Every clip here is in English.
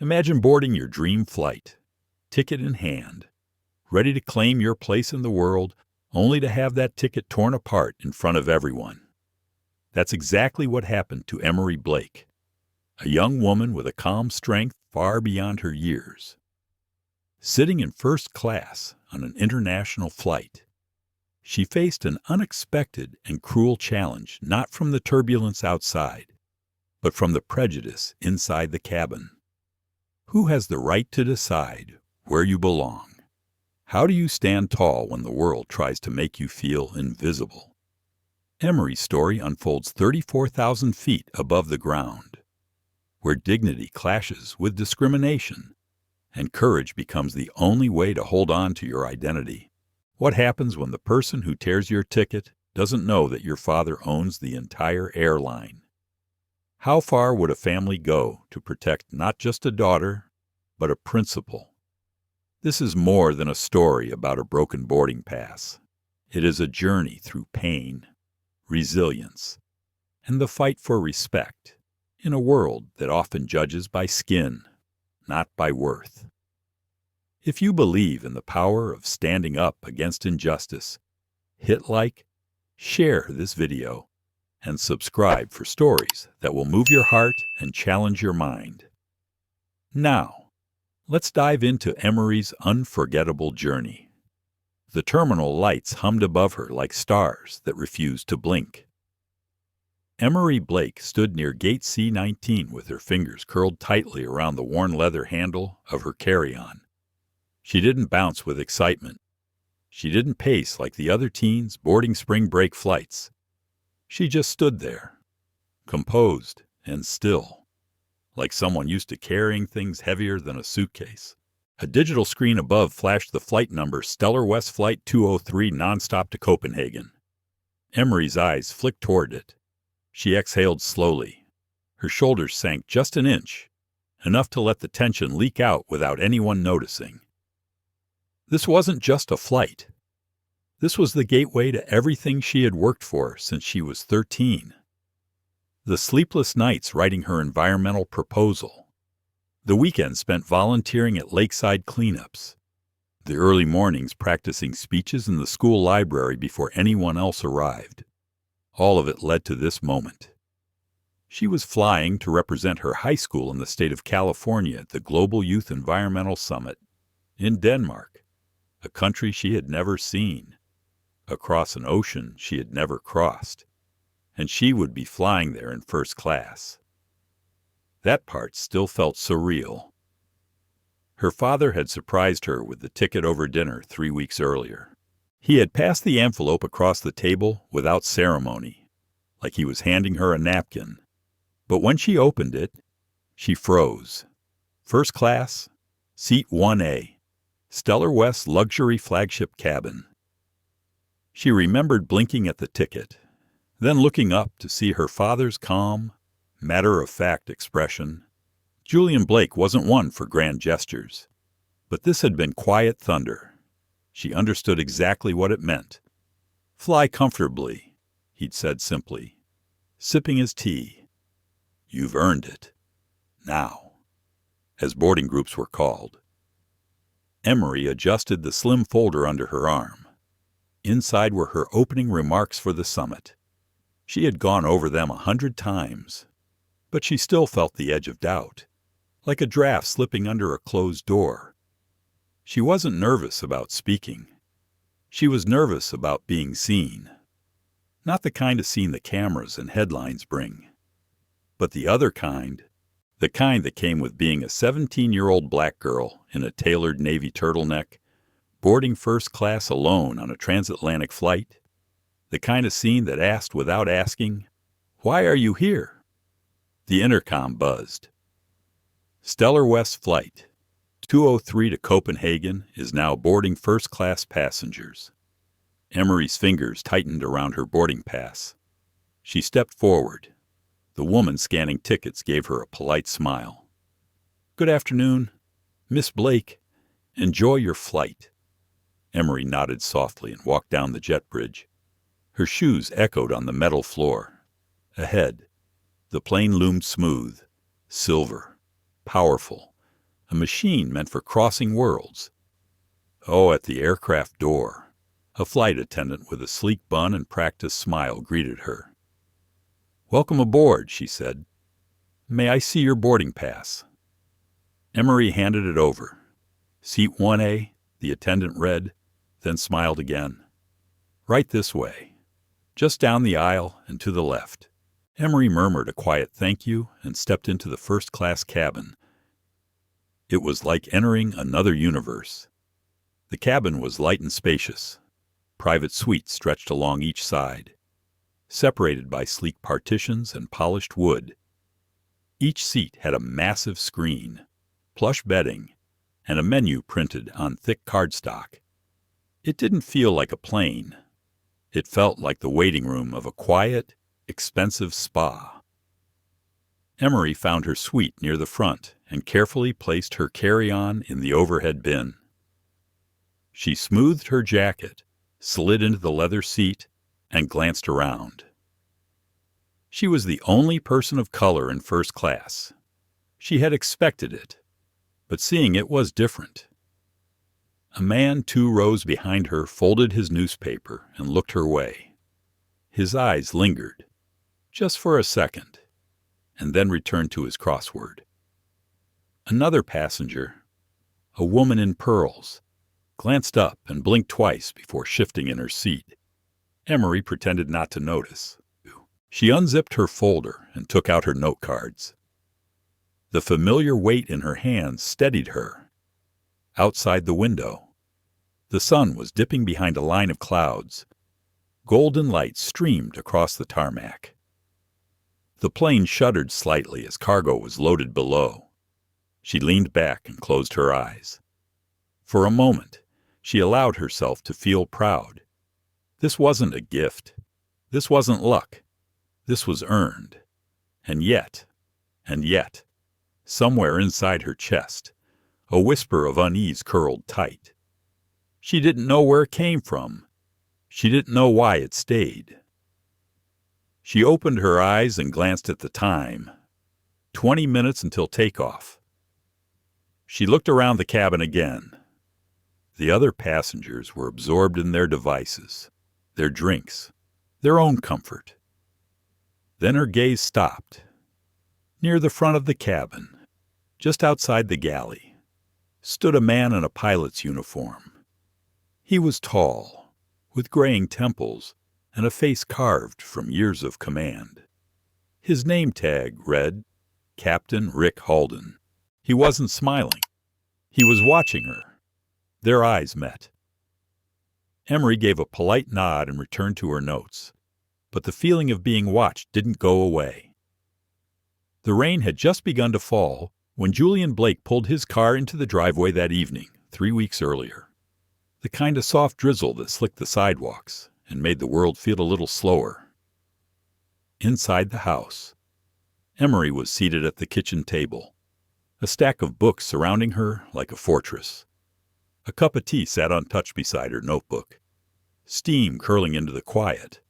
Imagine boarding your dream flight, ticket in hand, ready to claim your place in the world, only to have that ticket torn apart in front of everyone. That's exactly what happened to Emery Blake, a young woman with a calm strength far beyond her years. Sitting in first class on an international flight, she faced an unexpected and cruel challenge, not from the turbulence outside, but from the prejudice inside the cabin. Who has the right to decide where you belong? How do you stand tall when the world tries to make you feel invisible? Emery's story unfolds 34,000 feet above the ground, where dignity clashes with discrimination, and courage becomes the only way to hold on to your identity. What happens when the person who tears your ticket doesn't know that your father owns the entire airline? How far would a family go to protect not just a daughter, but a principal? This is more than a story about a broken boarding pass. It is a journey through pain, resilience, and the fight for respect in a world that often judges by skin, not by worth. If you believe in the power of standing up against injustice, hit like, share this video, and subscribe for stories that will move your heart and challenge your mind. Now, let's dive into Emery's unforgettable journey. The terminal lights hummed above her like stars that refused to blink. Emery Blake stood near gate C-19 with her fingers curled tightly around the worn leather handle of her carry-on. She didn't bounce with excitement. She didn't pace like the other teens boarding spring break flights. She just stood there, composed and still, like someone used to carrying things heavier than a suitcase. A digital screen above flashed the flight number StellarWest Flight 203 nonstop to Copenhagen. Emery's eyes flicked toward it. She exhaled slowly. Her shoulders sank just an inch, enough to let the tension leak out without anyone noticing. This wasn't just a flight. This was the gateway to everything she had worked for since she was 13. The sleepless nights writing her environmental proposal. The weekends spent volunteering at lakeside cleanups. The early mornings practicing speeches in the school library before anyone else arrived. All of it led to this moment. She was flying to represent her high school in the state of California at the Global Youth Environmental Summit in Denmark, a country she had never seen, across an ocean she had never crossed, and she would be flying there in first class. That part still felt surreal. Her father had surprised her with the ticket over dinner 3 weeks earlier. He had passed the envelope across the table without ceremony, like he was handing her a napkin. But when she opened it, she froze. First class, seat 1A, StellarWest luxury flagship cabin. She remembered blinking at the ticket, then looking up to see her father's calm, matter-of-fact expression. Julian Blake wasn't one for grand gestures, but this had been quiet thunder. She understood exactly what it meant. "Fly comfortably," he'd said simply, sipping his tea. "You've earned it. Now," as boarding groups were called. Emery adjusted the slim folder under her arm. Inside were her opening remarks for the summit. She had gone over them 100 times, but she still felt the edge of doubt, like a draft slipping under a closed door. She wasn't nervous about speaking. She was nervous about being seen. Not the kind of scene the cameras and headlines bring, but the other kind, the kind that came with being a 17-year-old black girl in a tailored Navy turtleneck, boarding first class alone on a transatlantic flight, the kind of scene that asked without asking, "Why are you here?" The intercom buzzed. StellarWest Flight 203 to Copenhagen is now boarding first-class passengers. Emery's fingers tightened around her boarding pass. She stepped forward. The woman scanning tickets gave her a polite smile. "Good afternoon, Miss Blake. Enjoy your flight." Emery nodded softly and walked down the jet bridge. Her shoes echoed on the metal floor. Ahead, the plane loomed smooth, silver, powerful, a machine meant for crossing worlds. Oh, at the aircraft door, a flight attendant with a sleek bun and practiced smile greeted her. "Welcome aboard," she said. "May I see your boarding pass?" Emery handed it over. "Seat 1A," the attendant read, then smiled again. "Right this way. Just down the aisle and to the left." Emery murmured a quiet thank you and stepped into the first-class cabin. It was like entering another universe. The cabin was light and spacious. Private suites stretched along each side, separated by sleek partitions and polished wood. Each seat had a massive screen, plush bedding, and a menu printed on thick cardstock. It didn't feel like a plane. It felt like the waiting room of a quiet, expensive spa. Emery found her suite near the front and carefully placed her carry-on in the overhead bin. She smoothed her jacket, slid into the leather seat, and glanced around. She was the only person of color in first class. She had expected it, but seeing it was different. A man 2 rows behind her folded his newspaper and looked her way. His eyes lingered, just for a second, and then returned to his crossword. Another passenger, a woman in pearls, glanced up and blinked twice before shifting in her seat. Emery pretended not to notice. She unzipped her folder and took out her note cards. The familiar weight in her hands steadied her. Outside the window, the sun was dipping behind a line of clouds. Golden light streamed across the tarmac. The plane shuddered slightly as cargo was loaded below. She leaned back and closed her eyes. For a moment, she allowed herself to feel proud. This wasn't a gift. This wasn't luck. This was earned. And yet, somewhere inside her chest, a whisper of unease curled tight. She didn't know where it came from. She didn't know why it stayed. She opened her eyes and glanced at the time. 20 minutes until takeoff. She looked around the cabin again. The other passengers were absorbed in their devices, their drinks, their own comfort. Then her gaze stopped. Near the front of the cabin, just outside the galley, stood a man in a pilot's uniform. He was tall, with graying temples and a face carved from years of command. His name tag read, Captain Rick Halden. He wasn't smiling. He was watching her. Their eyes met. Emery gave a polite nod and returned to her notes, but the feeling of being watched didn't go away. The rain had just begun to fall when Julian Blake pulled his car into the driveway that evening, 3 weeks earlier. The kind of soft drizzle that slicked the sidewalks and made the world feel a little slower. Inside the house, Emery was seated at the kitchen table, a stack of books surrounding her like a fortress. A cup of tea sat untouched beside her notebook, steam curling into the quiet.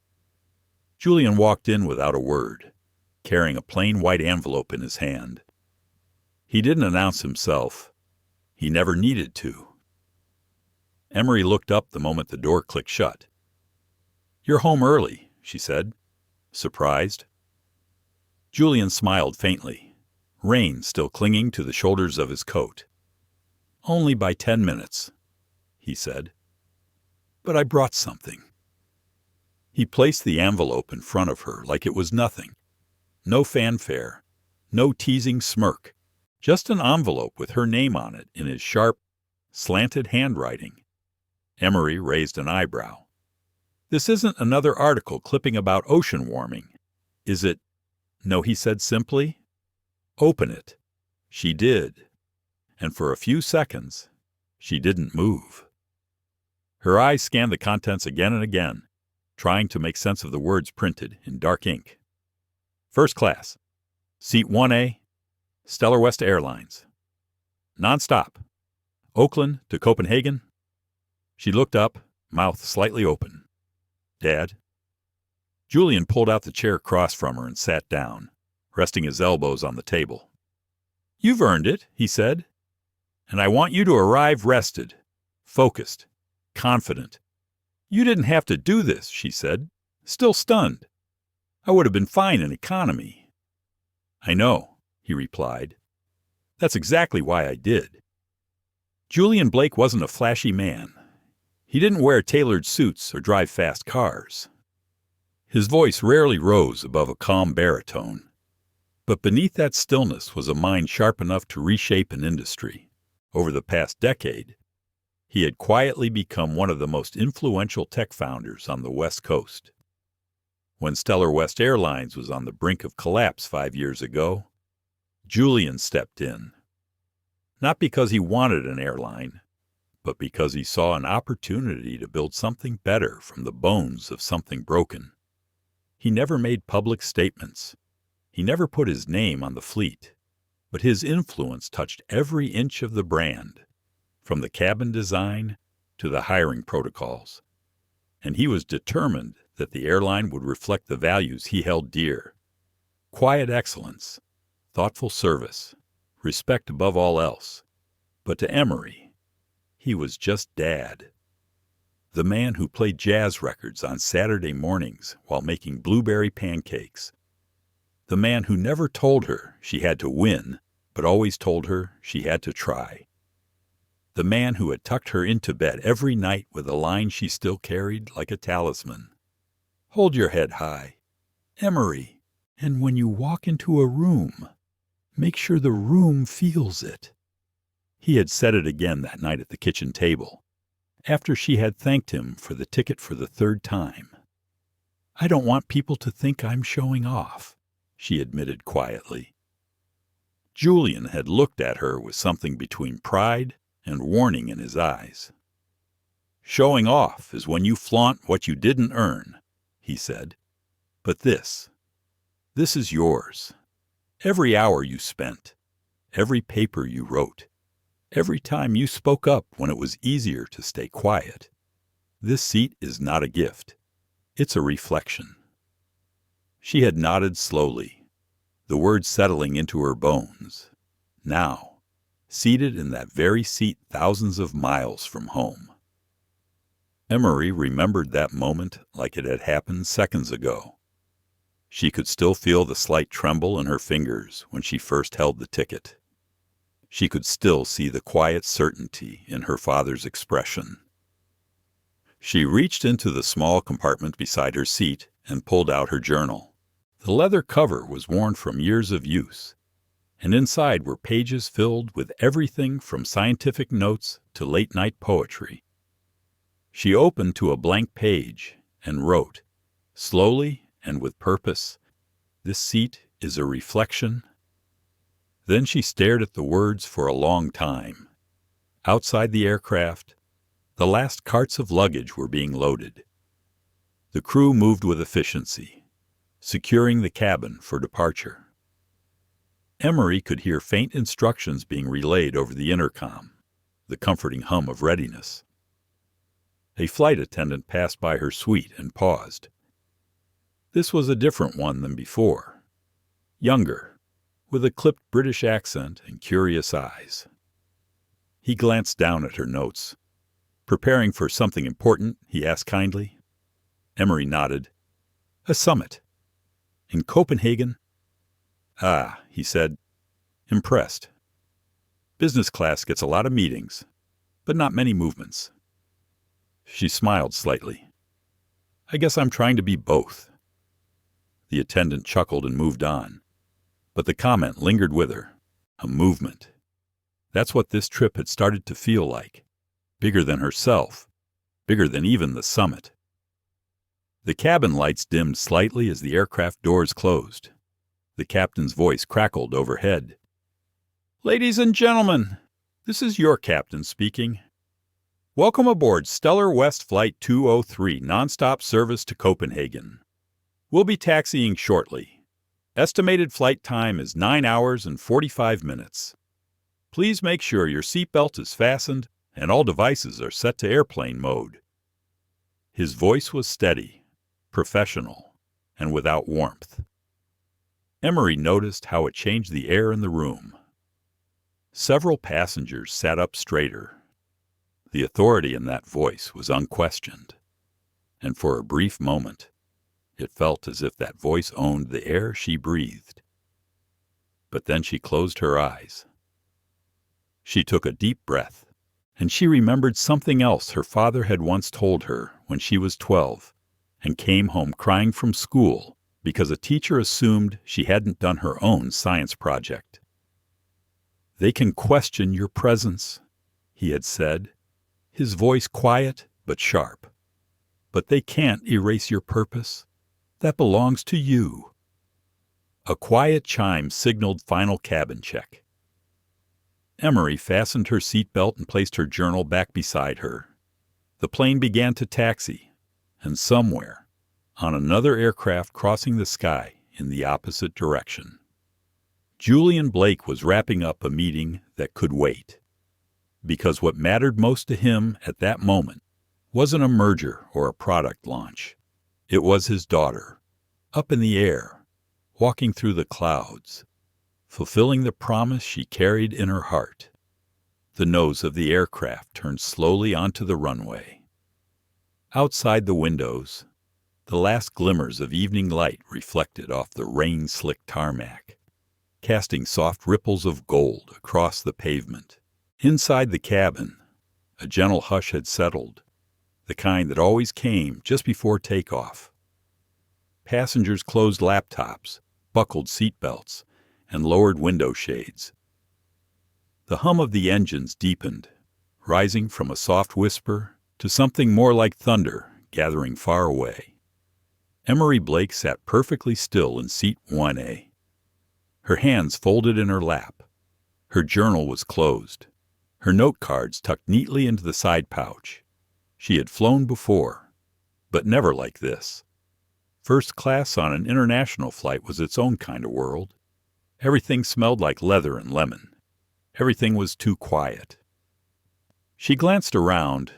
Julian walked in without a word, carrying a plain white envelope in his hand. He didn't announce himself. He never needed to. Emery looked up the moment the door clicked shut. "You're home early," she said, surprised. Julian smiled faintly, rain still clinging to the shoulders of his coat. "Only by 10 minutes," he said. "But I brought something." He placed the envelope in front of her like it was nothing. No fanfare, no teasing smirk, just an envelope with her name on it in his sharp, slanted handwriting. Emery raised an eyebrow. "This isn't another article clipping about ocean warming, is it?" "No," he said simply. "Open it." She did, and for a few seconds, she didn't move. Her eyes scanned the contents again and again, trying to make sense of the words printed in dark ink. First class, Seat 1A, StellarWest Airlines. Non-stop, Oakland to Copenhagen. She looked up, mouth slightly open. "Dad?" Julian pulled out the chair across from her and sat down, resting his elbows on the table. "You've earned it," he said. And I want you to arrive rested, focused, confident. You didn't have to do this, she said, still stunned. I would have been fine in economy. I know, he replied. That's exactly why I did. Julian Blake wasn't a flashy man. He didn't wear tailored suits or drive fast cars. His voice rarely rose above a calm baritone. But beneath that stillness was a mind sharp enough to reshape an industry. Over the past decade, he had quietly become one of the most influential tech founders on the West Coast. When StellarWest Airlines was on the brink of collapse 5 years ago, Julian stepped in. Not because he wanted an airline, but because he saw an opportunity to build something better from the bones of something broken. He never made public statements. He never put his name on the fleet, but his influence touched every inch of the brand, from the cabin design to the hiring protocols. And he was determined that the airline would reflect the values he held dear: quiet excellence, thoughtful service, respect above all else. But to Emery, he was just Dad. The man who played jazz records on Saturday mornings while making blueberry pancakes. The man who never told her she had to win, but always told her she had to try. The man who had tucked her into bed every night with a line she still carried like a talisman. Hold your head high, Emery, and when you walk into a room, make sure the room feels it. He had said it again that night at the kitchen table, after she had thanked him for the ticket for the 3rd time. I don't want people to think I'm showing off, she admitted quietly. Julian had looked at her with something between pride and warning in his eyes. Showing off is when you flaunt what you didn't earn, he said. But this is yours. Every hour you spent, every paper you wrote, every time you spoke up when it was easier to stay quiet. This seat is not a gift. It's a reflection. She had nodded slowly, the words settling into her bones. Now, seated in that very seat thousands of miles from home. Emery remembered that moment like it had happened seconds ago. She could still feel the slight tremble in her fingers when she first held the ticket. She could still see the quiet certainty in her father's expression. She reached into the small compartment beside her seat and pulled out her journal. The leather cover was worn from years of use, and inside were pages filled with everything from scientific notes to late-night poetry. She opened to a blank page and wrote, slowly and with purpose, "This seat is a reflection." Then she stared at the words for a long time. Outside the aircraft, the last carts of luggage were being loaded. The crew moved with efficiency, securing the cabin for departure. Emery could hear faint instructions being relayed over the intercom, the comforting hum of readiness. A flight attendant passed by her suite and paused. This was a different one than before. Younger, with a clipped British accent and curious eyes. He glanced down at her notes. Preparing for something important, he asked kindly. Emery nodded. A summit. In Copenhagen? Ah, he said, impressed. Business class gets a lot of meetings, but not many movements. She smiled slightly. I guess I'm trying to be both. The attendant chuckled and moved on, but the comment lingered with her. A movement. That's what this trip had started to feel like. Bigger than herself, bigger than even the summit. The cabin lights dimmed slightly as the aircraft doors closed. The captain's voice crackled overhead. Ladies and gentlemen, this is your captain speaking. Welcome aboard StellarWest Flight 203 nonstop service to Copenhagen. We'll be taxiing shortly. Estimated flight time is 9 hours and 45 minutes. Please make sure your seatbelt is fastened and all devices are set to airplane mode. His voice was steady, professional, and without warmth. Emery noticed how it changed the air in the room. Several passengers sat up straighter. The authority in that voice was unquestioned, and for a brief moment, it felt as if that voice owned the air she breathed. But then she closed her eyes. She took a deep breath, and she remembered something else her father had once told her when she was 12 and came home crying from school because a teacher assumed she hadn't done her own science project. "They can question your presence," he had said, his voice quiet but sharp. "But they can't erase your purpose. That belongs to you." A quiet chime signaled final cabin check. Emery fastened her seatbelt and placed her journal back beside her. The plane began to taxi, and somewhere, on another aircraft crossing the sky in the opposite direction, Julian Blake was wrapping up a meeting that could wait. Because what mattered most to him at that moment wasn't a merger or a product launch. It was his daughter, up in the air, walking through the clouds, fulfilling the promise she carried in her heart. The nose of the aircraft turned slowly onto the runway. Outside the windows, the last glimmers of evening light reflected off the rain-slicked tarmac, casting soft ripples of gold across the pavement. Inside the cabin, a gentle hush had settled, the kind that always came just before takeoff. Passengers closed laptops, buckled seatbelts, and lowered window shades. The hum of the engines deepened, rising from a soft whisper to something more like thunder gathering far away. Emery Blake sat perfectly still in seat 1A. Her hands folded in her lap. Her journal was closed, her note cards tucked neatly into the side pouch. She had flown before, but never like this. First class on an international flight was its own kind of world. Everything smelled like leather and lemon. Everything was too quiet. She glanced around.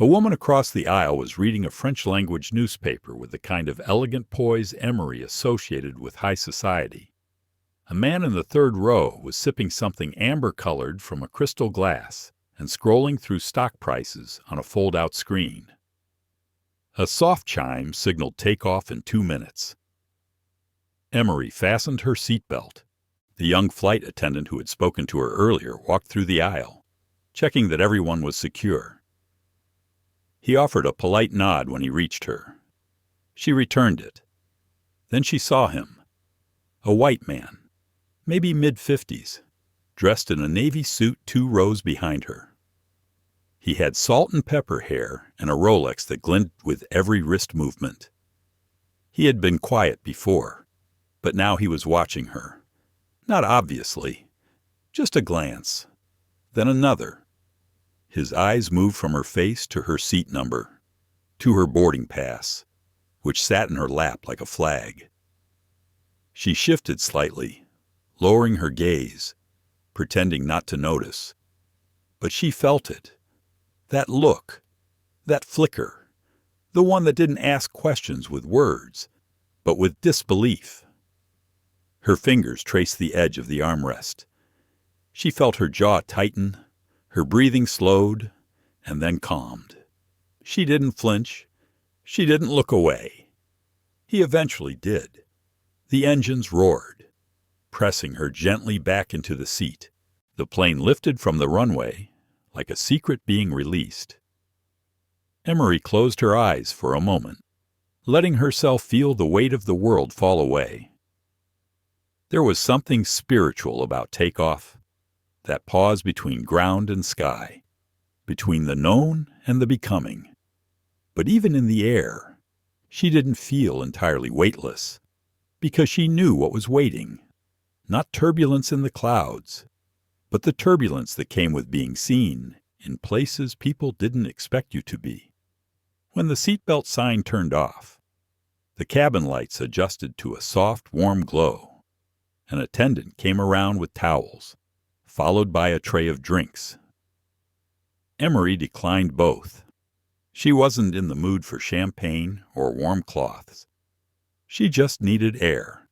A woman across the aisle was reading a French-language newspaper with the kind of elegant poise Emery associated with high society. A man in the third row was sipping something amber-colored from a crystal glass and scrolling through stock prices on a fold-out screen. A soft chime signaled takeoff in 2 minutes. Emery fastened her seatbelt. The young flight attendant who had spoken to her earlier walked through the aisle, checking that everyone was secure. He offered a polite nod when he reached her. She returned it. Then she saw him, a white man, maybe mid-50s, dressed in a navy suit 2 rows behind her. He had salt and pepper hair and a Rolex that glinted with every wrist movement. He had been quiet before, but now he was watching her. Not obviously, just a glance, then another. His eyes moved from her face to her seat number, to her boarding pass, which sat in her lap like a flag. She shifted slightly, lowering her gaze, pretending not to notice. But she felt it. That look, that flicker, the one that didn't ask questions with words, but with disbelief. Her fingers traced the edge of the armrest. She felt her jaw tighten, her breathing slowed, and then calmed. She didn't flinch. She didn't look away. He eventually did. The engines roared, pressing her gently back into the seat. The plane lifted from the runway, like a secret being released. Emery closed her eyes for a moment, letting herself feel the weight of the world fall away. There was something spiritual about takeoff, that pause between ground and sky, between the known and the becoming. But even in the air, she didn't feel entirely weightless, because she knew what was waiting. Not turbulence in the clouds, but the turbulence that came with being seen in places people didn't expect you to be. When the seatbelt sign turned off, the cabin lights adjusted to a soft, warm glow. An attendant came around with towels, followed by a tray of drinks. Emery declined both. She wasn't in the mood for champagne or warm cloths. She just needed air.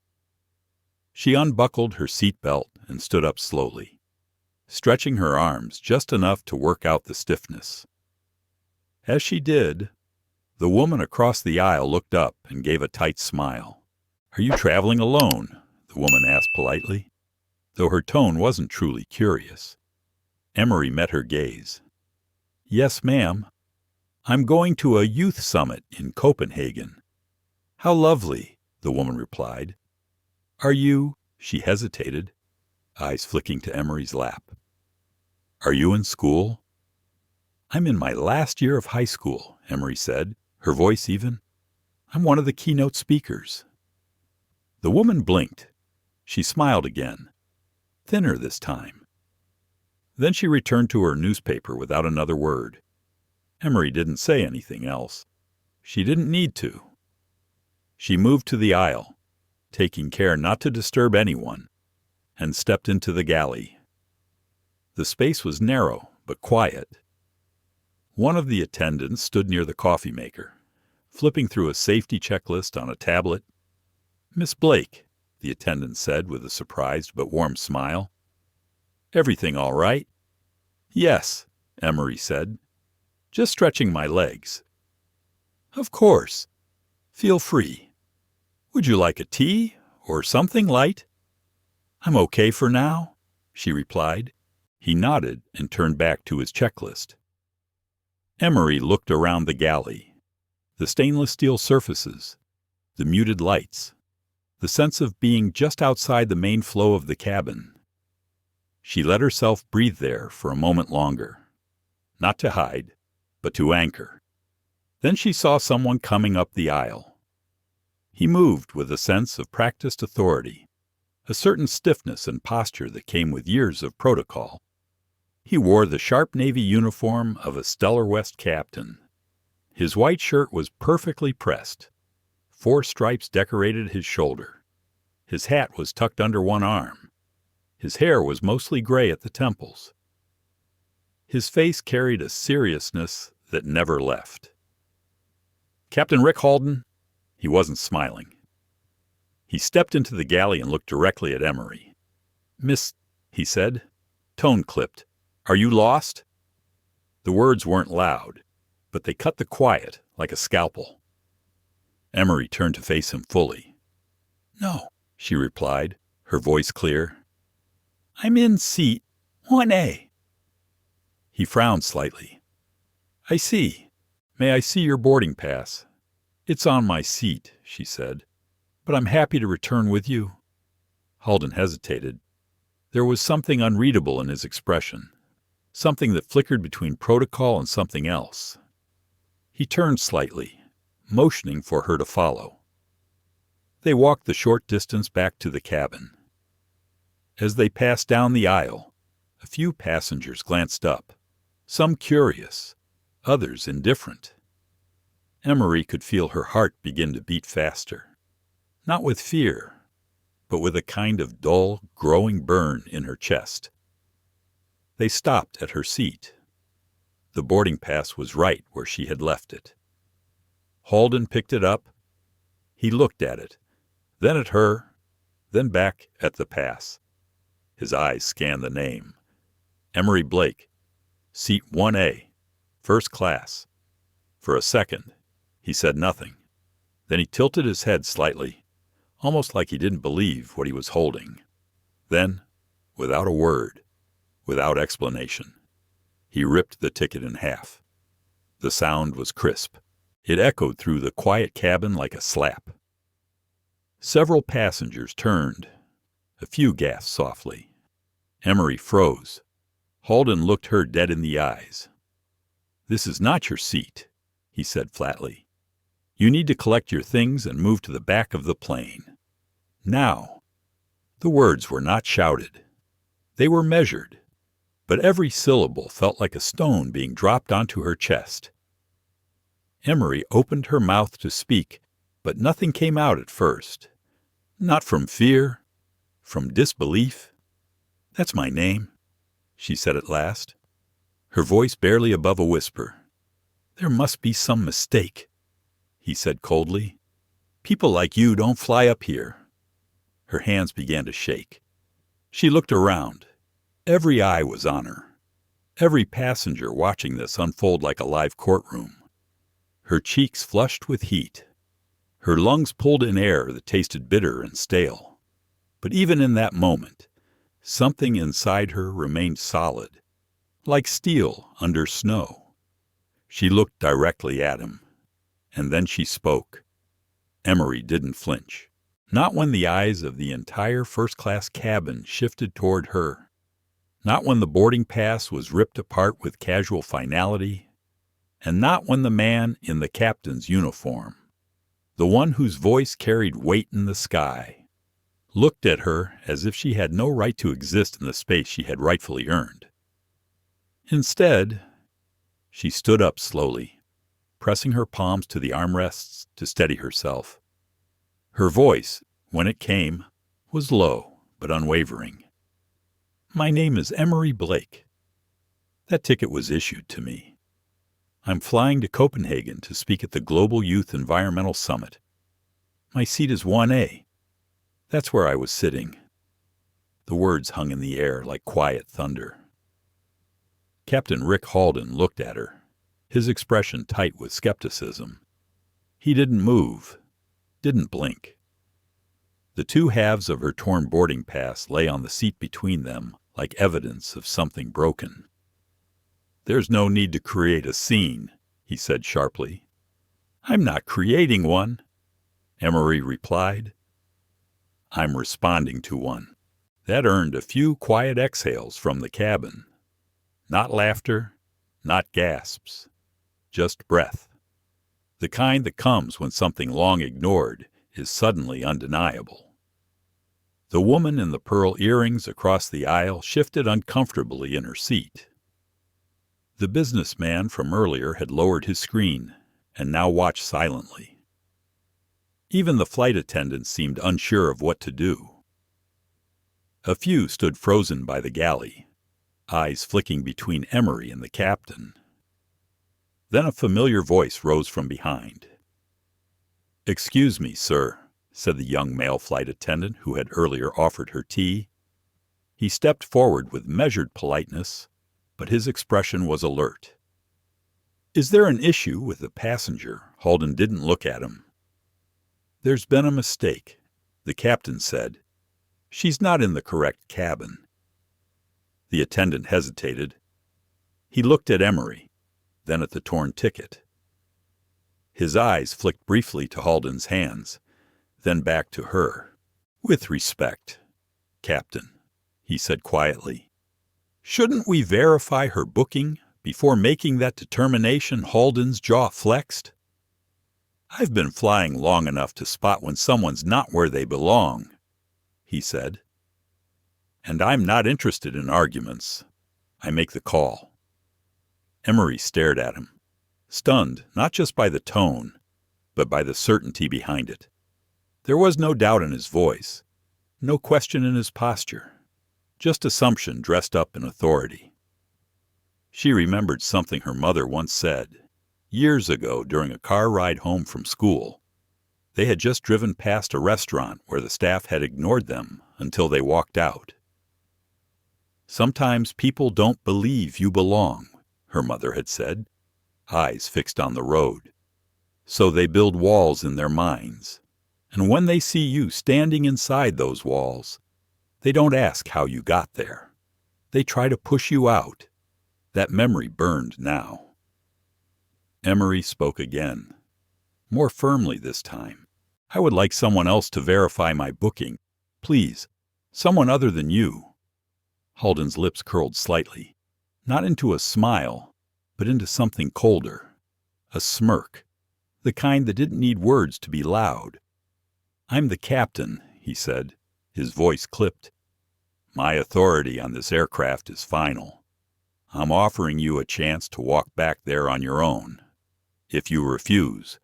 She unbuckled her seatbelt and stood up slowly. stretching her arms just enough to work out the stiffness. As she did, the woman across the aisle looked up and gave a tight smile. "Are you traveling alone?" the woman asked politely, though her tone wasn't truly curious. Emery met her gaze. "Yes, ma'am. I'm going to a youth summit in Copenhagen." "How lovely," the woman replied. "Are you—" she hesitated, eyes flicking to Emery's lap. "Are you in school?" "I'm in my last year of high school," Emery said, her voice even. "I'm one of the keynote speakers." The woman blinked. She smiled again, thinner this time. Then she returned to her newspaper without another word. Emery didn't say anything else. She didn't need to. She moved to the aisle, taking care not to disturb anyone, and stepped into the galley. The space was narrow but quiet. One of the attendants stood near the coffee maker, flipping through a safety checklist on a tablet. "Miss Blake," the attendant said with a surprised but warm smile. "Everything all right?" "Yes," Emery said. "Just stretching my legs." "Of course. Feel free. Would you like a tea or something light?" "I'm okay for now," she replied. He nodded and turned back to his checklist. Emery looked around the galley. The stainless steel surfaces, the muted lights, the sense of being just outside the main flow of the cabin. She let herself breathe there for a moment longer, not to hide, but to anchor. Then she saw someone coming up the aisle. He moved with a sense of practiced authority, a certain stiffness and posture that came with years of protocol. He wore the sharp navy uniform of a StellarWest captain. His white shirt was perfectly pressed. 4 stripes decorated his shoulder. His hat was tucked under one arm. His hair was mostly gray at the temples. His face carried a seriousness that never left. "Captain Rick Halden?" He wasn't smiling. He stepped into the galley and looked directly at Emery. "Miss," he said, tone clipped, "are you lost?" The words weren't loud, but they cut the quiet like a scalpel. Emery turned to face him fully. "No," she replied, her voice clear. "I'm in seat 1A. He frowned slightly. "I see. May I see your boarding pass?" "It's on my seat," she said, "but I'm happy to return with you." Halden hesitated. There was something unreadable in his expression, something that flickered between protocol and something else. He turned slightly, motioning for her to follow. They walked the short distance back to the cabin. As they passed down the aisle, a few passengers glanced up, some curious, others indifferent. Emery could feel her heart begin to beat faster, not with fear, but with a kind of dull, growing burn in her chest. They stopped at her seat. The boarding pass was right where she had left it. Halden picked it up. He looked at it, then at her, then back at the pass. His eyes scanned the name. Emery Blake, seat 1A, first class. For a second, he said nothing. Then he tilted his head slightly, almost like he didn't believe what he was holding. Then, without a word, without explanation, he ripped the ticket in half. The sound was crisp. It echoed through the quiet cabin like a slap. Several passengers turned. A few gasped softly. Emery froze. Halden looked her dead in the eyes. "This is not your seat," he said flatly. "You need to collect your things and move to the back of the plane. Now." The words were not shouted. They were measured, but every syllable felt like a stone being dropped onto her chest. Emery opened her mouth to speak, but nothing came out at first. Not from fear, from disbelief. "That's my name," she said at last, her voice barely above a whisper. "There must be some mistake," he said coldly. "People like you don't fly up here." Her hands began to shake. She looked around. Every eye was on her, every passenger watching this unfold like a live courtroom. Her cheeks flushed with heat. Her lungs pulled in air that tasted bitter and stale. But even in that moment, something inside her remained solid, like steel under snow. She looked directly at him, and then she spoke. Emery didn't flinch, not when the eyes of the entire first-class cabin shifted toward her, not when the boarding pass was ripped apart with casual finality, and not when the man in the captain's uniform, the one whose voice carried weight in the sky, looked at her as if she had no right to exist in the space she had rightfully earned. Instead, she stood up slowly, pressing her palms to the armrests to steady herself. Her voice, when it came, was low but unwavering. "My name is Emery Blake. That ticket was issued to me. I'm flying to Copenhagen to speak at the Global Youth Environmental Summit. My seat is 1A. That's where I was sitting." The words hung in the air like quiet thunder. Captain Rick Halden looked at her, his expression tight with skepticism. He didn't move, didn't blink. The two halves of her torn boarding pass lay on the seat between them like evidence of something broken. "There's no need to create a scene," he said sharply. "I'm not creating one," Emery replied. "I'm responding to one." That earned a few quiet exhales from the cabin. Not laughter, not gasps, just breath. The kind that comes when something long ignored is suddenly undeniable. The woman in the pearl earrings across the aisle shifted uncomfortably in her seat. The businessman from earlier had lowered his screen and now watched silently. Even the flight attendants seemed unsure of what to do. A few stood frozen by the galley, eyes flicking between Emery and the captain. Then a familiar voice rose from behind. "Excuse me, sir," said the young male flight attendant who had earlier offered her tea. He stepped forward with measured politeness, but his expression was alert. "Is there an issue with the passenger?" Halden didn't look at him. "There's been a mistake," the captain said. "She's not in the correct cabin." The attendant hesitated. He looked at Emery, then at the torn ticket. His eyes flicked briefly to Halden's hands, then back to her. "With respect, Captain," he said quietly, "shouldn't we verify her booking before making that determination?" Halden's jaw flexed. "I've been flying long enough to spot when someone's not where they belong," he said. "And I'm not interested in arguments. I make the call." Emery stared at him, stunned not just by the tone, but by the certainty behind it. There was no doubt in his voice, no question in his posture, just assumption dressed up in authority. She remembered something her mother once said, years ago during a car ride home from school. They had just driven past a restaurant where the staff had ignored them until they walked out. "Sometimes people don't believe you belong," her mother had said, eyes fixed on the road. "So they build walls in their minds. And when they see you standing inside those walls, they don't ask how you got there. They try to push you out." That memory burned now. Emery spoke again, more firmly this time. "I would like someone else to verify my booking. Please, someone other than you." Halden's lips curled slightly, not into a smile, but into something colder, a smirk, the kind that didn't need words to be loud. "I'm the captain," he said, his voice clipped. "My authority on this aircraft is final. I'm offering you a chance to walk back there on your own. If you refuse,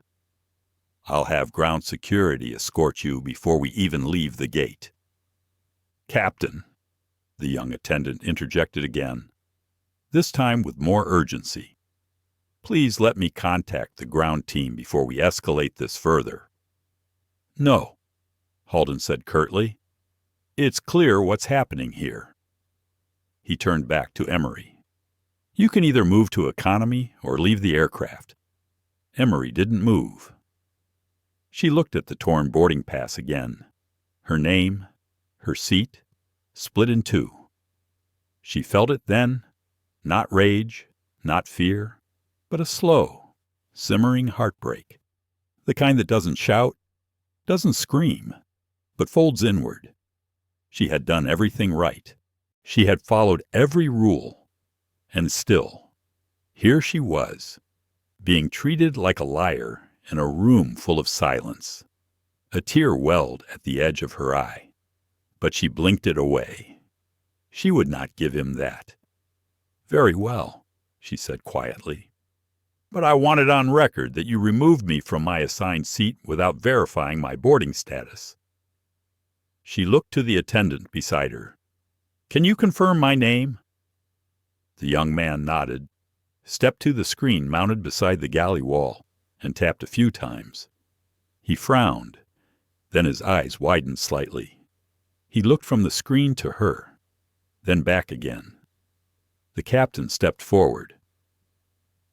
I'll have ground security escort you before we even leave the gate." "Captain," the young attendant interjected again, this time with more urgency, "please let me contact the ground team before we escalate this further." "No," Halden said curtly. "It's clear what's happening here." He turned back to Emery. "You can either move to economy or leave the aircraft." Emery didn't move. She looked at the torn boarding pass again. Her name, her seat, split in two. She felt it then, not rage, not fear, but a slow, simmering heartbreak. The kind that doesn't shout, doesn't scream, but folds inward. She had done everything right. She had followed every rule. And still, here she was, being treated like a liar in a room full of silence. A tear welled at the edge of her eye, but she blinked it away. She would not give him that. "Very well," she said quietly. "But I want it on record that you removed me from my assigned seat without verifying my boarding status." She looked to the attendant beside her. "Can you confirm my name?" The young man nodded, stepped to the screen mounted beside the galley wall, and tapped a few times. He frowned, then his eyes widened slightly. He looked from the screen to her, then back again. The captain stepped forward.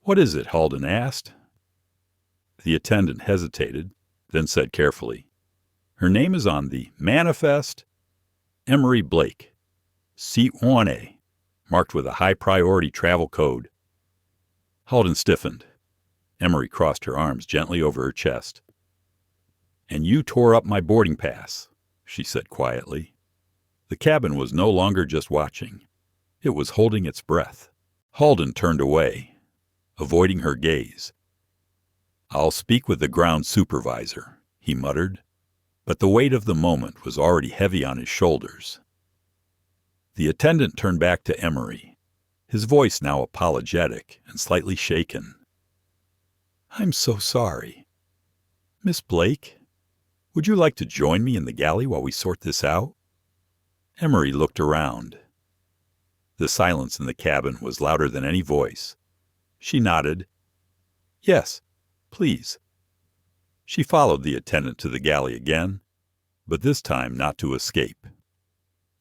"What is it?" Halden asked. The attendant hesitated, then said carefully, "Her name is on the manifest. Emery Blake, Seat 1A, marked with a high-priority travel code." Halden stiffened. Emery crossed her arms gently over her chest. "And you tore up my boarding pass," she said quietly. The cabin was no longer just watching. It was holding its breath. Halden turned away, avoiding her gaze. "I'll speak with the ground supervisor," he muttered, but the weight of the moment was already heavy on his shoulders. The attendant turned back to Emery, his voice now apologetic and slightly shaken. "I'm so sorry. Miss Blake, would you like to join me in the galley while we sort this out?" Emery looked around. The silence in the cabin was louder than any voice. She nodded. "Yes, please." She followed the attendant to the galley again, but this time not to escape.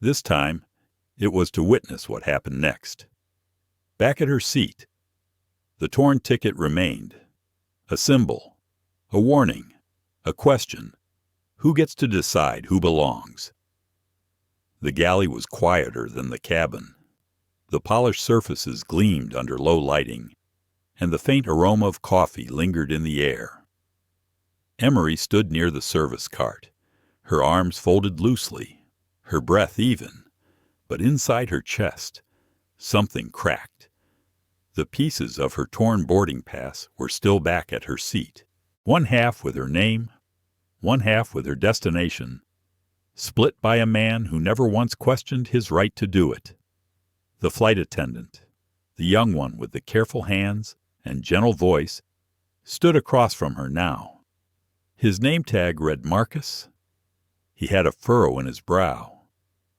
This time, it was to witness what happened next. Back at her seat, the torn ticket remained. A symbol, a warning, a question. Who gets to decide who belongs? The galley was quieter than the cabin. The polished surfaces gleamed under low lighting, and the faint aroma of coffee lingered in the air. Emery stood near the service cart, her arms folded loosely, her breath even, but inside her chest, something cracked. The pieces of her torn boarding pass were still back at her seat, one half with her name, one half with her destination, split by a man who never once questioned his right to do it. The flight attendant, the young one with the careful hands and gentle voice, stood across from her now. His name tag read Marcus. He had a furrow in his brow,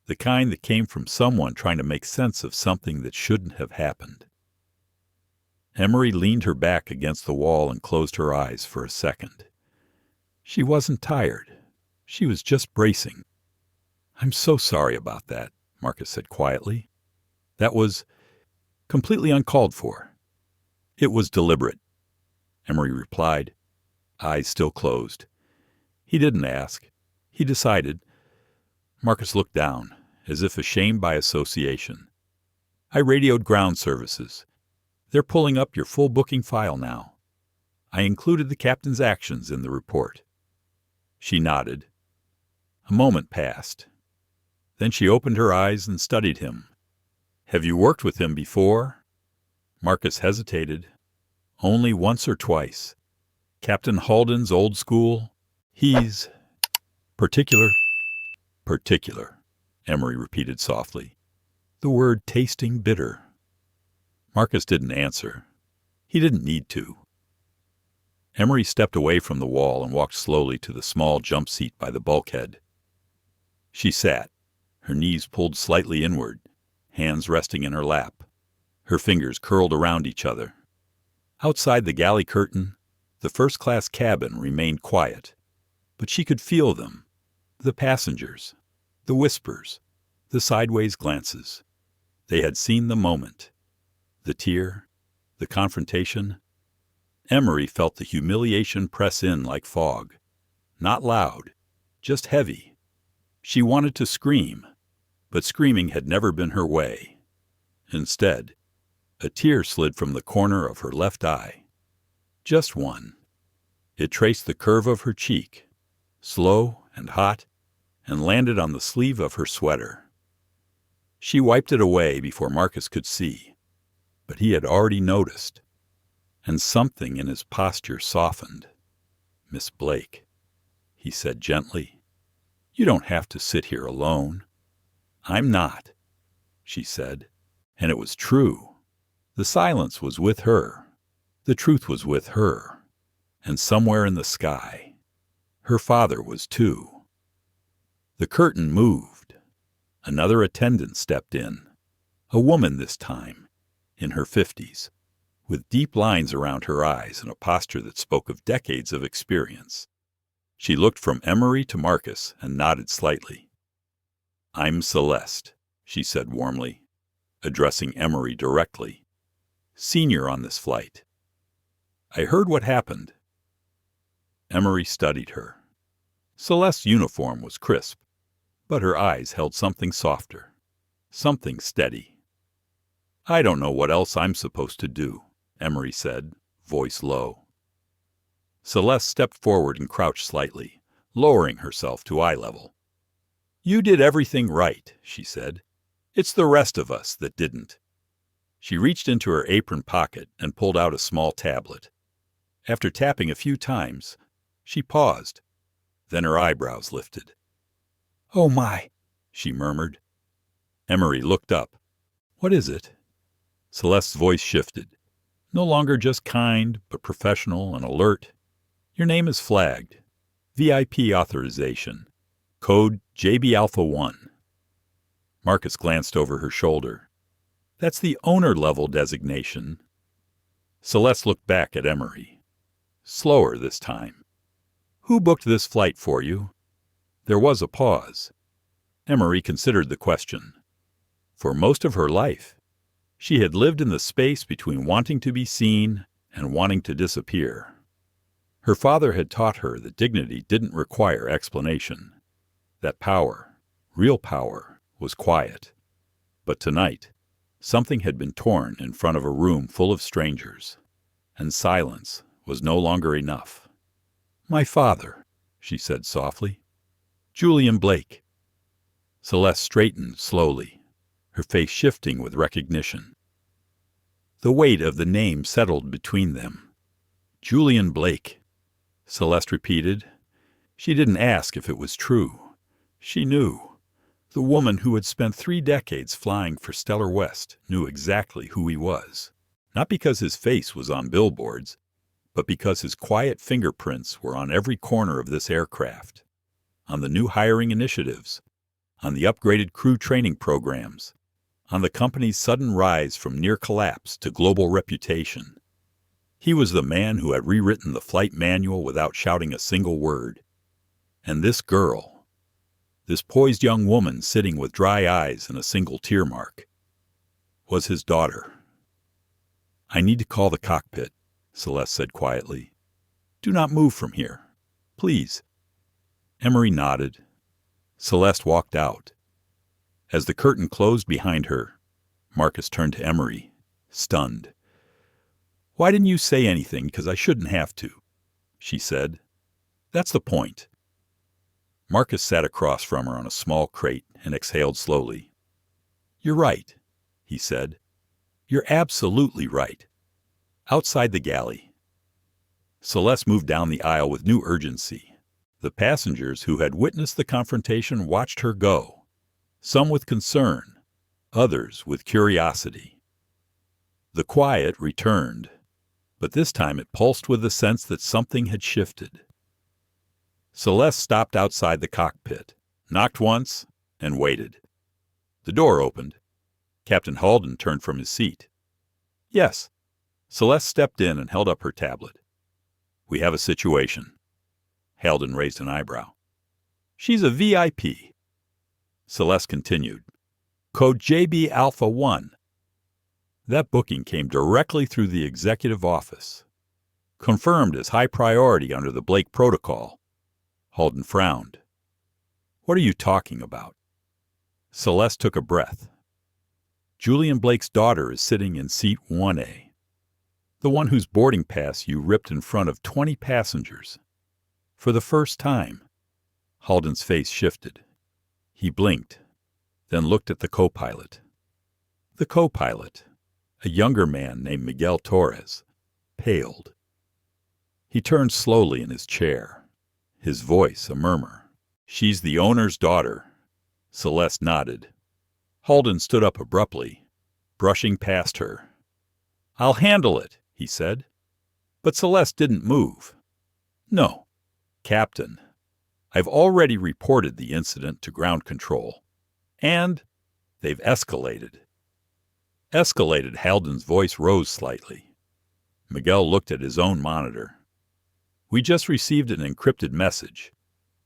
the kind that came from someone trying to make sense of something that shouldn't have happened. Emery leaned her back against the wall and closed her eyes for a second. She wasn't tired. She was just bracing. "I'm so sorry about that," Marcus said quietly. "That was completely uncalled for." "It was deliberate," Emery replied, eyes still closed. He didn't ask. He decided. Marcus looked down, as if ashamed by association. "I radioed ground services. They're pulling up your full booking file now. I included the captain's actions in the report." She nodded. A moment passed. Then she opened her eyes and studied him. "Have you worked with him before?" Marcus hesitated. "Only once or twice. Captain Halden's old school. He's particular." "Particular," Emery repeated softly, the word tasting bitter. Marcus didn't answer. He didn't need to. Emery stepped away from the wall and walked slowly to the small jump seat by the bulkhead. She sat, her knees pulled slightly inward, hands resting in her lap, her fingers curled around each other. Outside the galley curtain, the first-class cabin remained quiet, but she could feel them, the passengers, the whispers, the sideways glances. They had seen the moment. The tear, the confrontation. Emery felt the humiliation press in like fog. Not loud, just heavy. She wanted to scream, but screaming had never been her way. Instead, a tear slid from the corner of her left eye. Just one. It traced the curve of her cheek, slow and hot, and landed on the sleeve of her sweater. She wiped it away before Marcus could see, but he had already noticed, and something in his posture softened. "Miss Blake," he said gently, "you don't have to sit here alone." "I'm not," she said, and it was true. The silence was with her. The truth was with her. And somewhere in the sky, her father was too. The curtain moved. Another attendant stepped in. A woman this time, in her 50s, with deep lines around her eyes and a posture that spoke of decades of experience. She looked from Emery to Marcus and nodded slightly. "I'm Celeste," she said warmly, addressing Emery directly. "Senior on this flight. I heard what happened." Emery studied her. Celeste's uniform was crisp, but her eyes held something softer, something steady. "I don't know what else I'm supposed to do," Emery said, voice low. Celeste stepped forward and crouched slightly, lowering herself to eye level. "You did everything right," she said. "It's the rest of us that didn't." She reached into her apron pocket and pulled out a small tablet. After tapping a few times, she paused. Then her eyebrows lifted. "Oh my," she murmured. Emery looked up. "What is it?" Celeste's voice shifted. No longer just kind, but professional and alert. "Your name is flagged. VIP authorization. Code JB Alpha 1. Marcus glanced over her shoulder. "That's the owner-level designation." Celeste looked back at Emery. Slower this time. "Who booked this flight for you?" There was a pause. Emery considered the question. For most of her life, she had lived in the space between wanting to be seen and wanting to disappear. Her father had taught her that dignity didn't require explanation, that power, real power, was quiet. But tonight, something had been torn in front of a room full of strangers, and silence was no longer enough. "My father," she said softly. "Julian Blake." Celeste straightened slowly, her face shifting with recognition. The weight of the name settled between them. "Julian Blake," Celeste repeated. She didn't ask if it was true. She knew. The woman who had spent 3 decades flying for StellarWest knew exactly who he was. Not because his face was on billboards, but because his quiet fingerprints were on every corner of this aircraft, on the new hiring initiatives, on the upgraded crew training programs, on the company's sudden rise from near collapse to global reputation. He was the man who had rewritten the flight manual without shouting a single word. And this girl, this poised young woman sitting with dry eyes and a single tear mark, was his daughter. "I need to call the cockpit," Celeste said quietly. "Do not move from here. Please." Emery nodded. Celeste walked out. As the curtain closed behind her, Marcus turned to Emery, stunned. "Why didn't you say anything? Because I shouldn't have to," she said. "That's the point." Marcus sat across from her on a small crate and exhaled slowly. "You're right," he said. "You're absolutely right." Outside the galley, Celeste moved down the aisle with new urgency. The passengers who had witnessed the confrontation watched her go, some with concern, others with curiosity. The quiet returned, but this time it pulsed with the sense that something had shifted. Celeste stopped outside the cockpit, knocked once, and waited. The door opened. Captain Halden turned from his seat. "Yes." Celeste stepped in and held up her tablet. "We have a situation." Halden raised an eyebrow. "She's a VIP." Celeste continued. Code JB Alpha 1. That booking came directly through the executive office. Confirmed as high priority under the Blake protocol. Halden frowned. What are you talking about? Celeste took a breath. Julian Blake's daughter is sitting in seat 1A. The one whose boarding pass you ripped in front of 20 passengers. For the first time. Halden's face shifted. He blinked, then looked at the co-pilot. The co-pilot, a younger man named Miguel Torres, paled. He turned slowly in his chair, his voice a murmur. She's the owner's daughter. Celeste nodded. Halden stood up abruptly, brushing past her. I'll handle it, he said. But Celeste didn't move. No, Captain, I've already reported the incident to ground control. And they've escalated. Escalated, Halden's voice rose slightly. Miguel looked at his own monitor. We just received an encrypted message.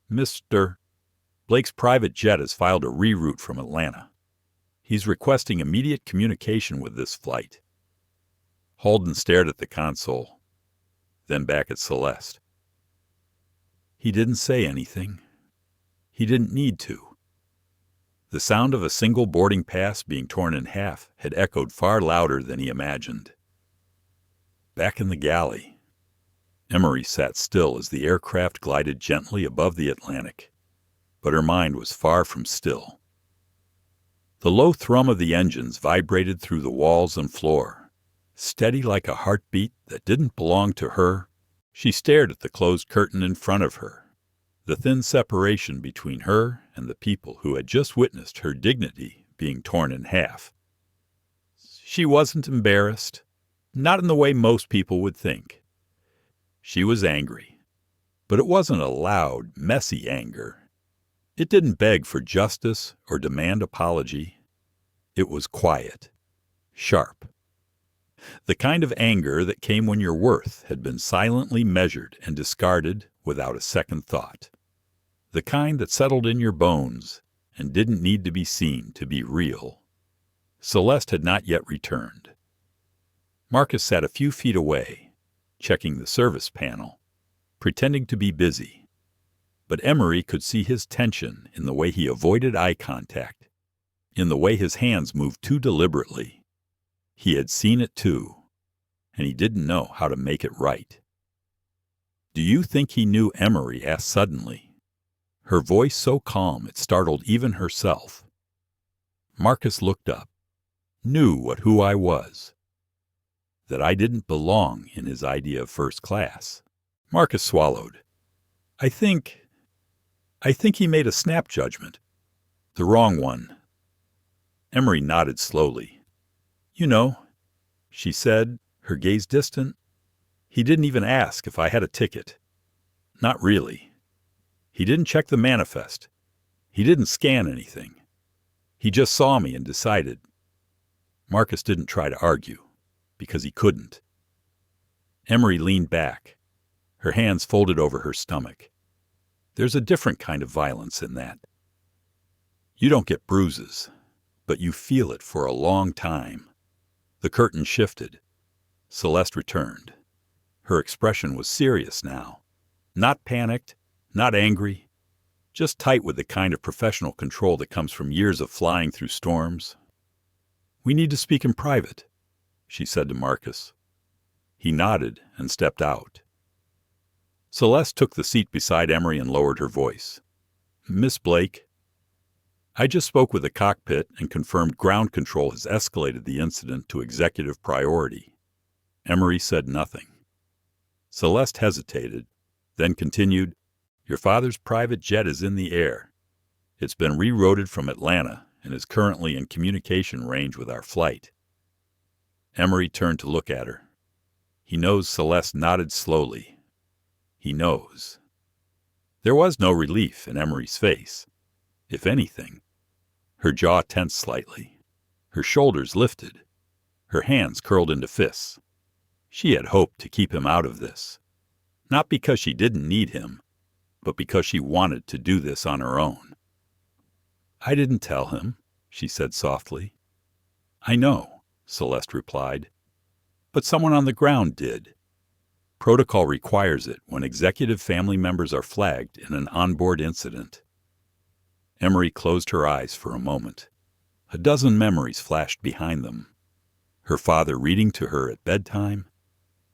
Mr. Blake's private jet has filed a reroute from Atlanta. He's requesting immediate communication with this flight. Halden stared at the console, then back at Celeste. He didn't say anything. He didn't need to. The sound of a single boarding pass being torn in half had echoed far louder than he imagined. Back in the galley, Emery sat still as the aircraft glided gently above the Atlantic, but her mind was far from still. The low thrum of the engines vibrated through the walls and floor. Steady like a heartbeat that didn't belong to her, she stared at the closed curtain in front of her, the thin separation between her and the people who had just witnessed her dignity being torn in half. She wasn't embarrassed, not in the way most people would think. She was angry, but it wasn't a loud, messy anger. It didn't beg for justice or demand apology. It was quiet, sharp. The kind of anger that came when your worth had been silently measured and discarded without a second thought. The kind that settled in your bones and didn't need to be seen to be real. Celeste had not yet returned. Marcus sat a few feet away, checking the service panel, pretending to be busy. But Emery could see his tension in the way he avoided eye contact, in the way his hands moved too deliberately. He had seen it too, and he didn't know how to make it right. Do you think he knew? Emery asked suddenly, her voice so calm it startled even herself. Marcus looked up, knew who I was, that I didn't belong in his idea of first class. Marcus swallowed. I think he made a snap judgment. The wrong one. Emery nodded slowly. You know, she said, her gaze distant. He didn't even ask if I had a ticket. Not really. He didn't check the manifest. He didn't scan anything. He just saw me and decided. Marcus didn't try to argue, because he couldn't. Emery leaned back, her hands folded over her stomach. There's a different kind of violence in that. You don't get bruises, but you feel it for a long time. The curtain shifted. Celeste returned. Her expression was serious now. Not panicked, not angry, just tight with the kind of professional control that comes from years of flying through storms. We need to speak in private, she said to Marcus. He nodded and stepped out. Celeste took the seat beside Emery and lowered her voice. Miss Blake, I just spoke with the cockpit and confirmed ground control has escalated the incident to executive priority. Emery said nothing. Celeste hesitated, then continued, Your father's private jet is in the air. It's been rerouted from Atlanta and is currently in communication range with our flight. Emery turned to look at her. He knows. Celeste nodded slowly. He knows. There was no relief in Emery's face. If anything, her jaw tensed slightly. Her shoulders lifted. Her hands curled into fists. She had hoped to keep him out of this. Not because she didn't need him, but because she wanted to do this on her own. I didn't tell him, she said softly. I know, Celeste replied, but someone on the ground did. Protocol requires it when executive family members are flagged in an onboard incident. Emery closed her eyes for a moment. A dozen memories flashed behind them. Her father reading to her at bedtime,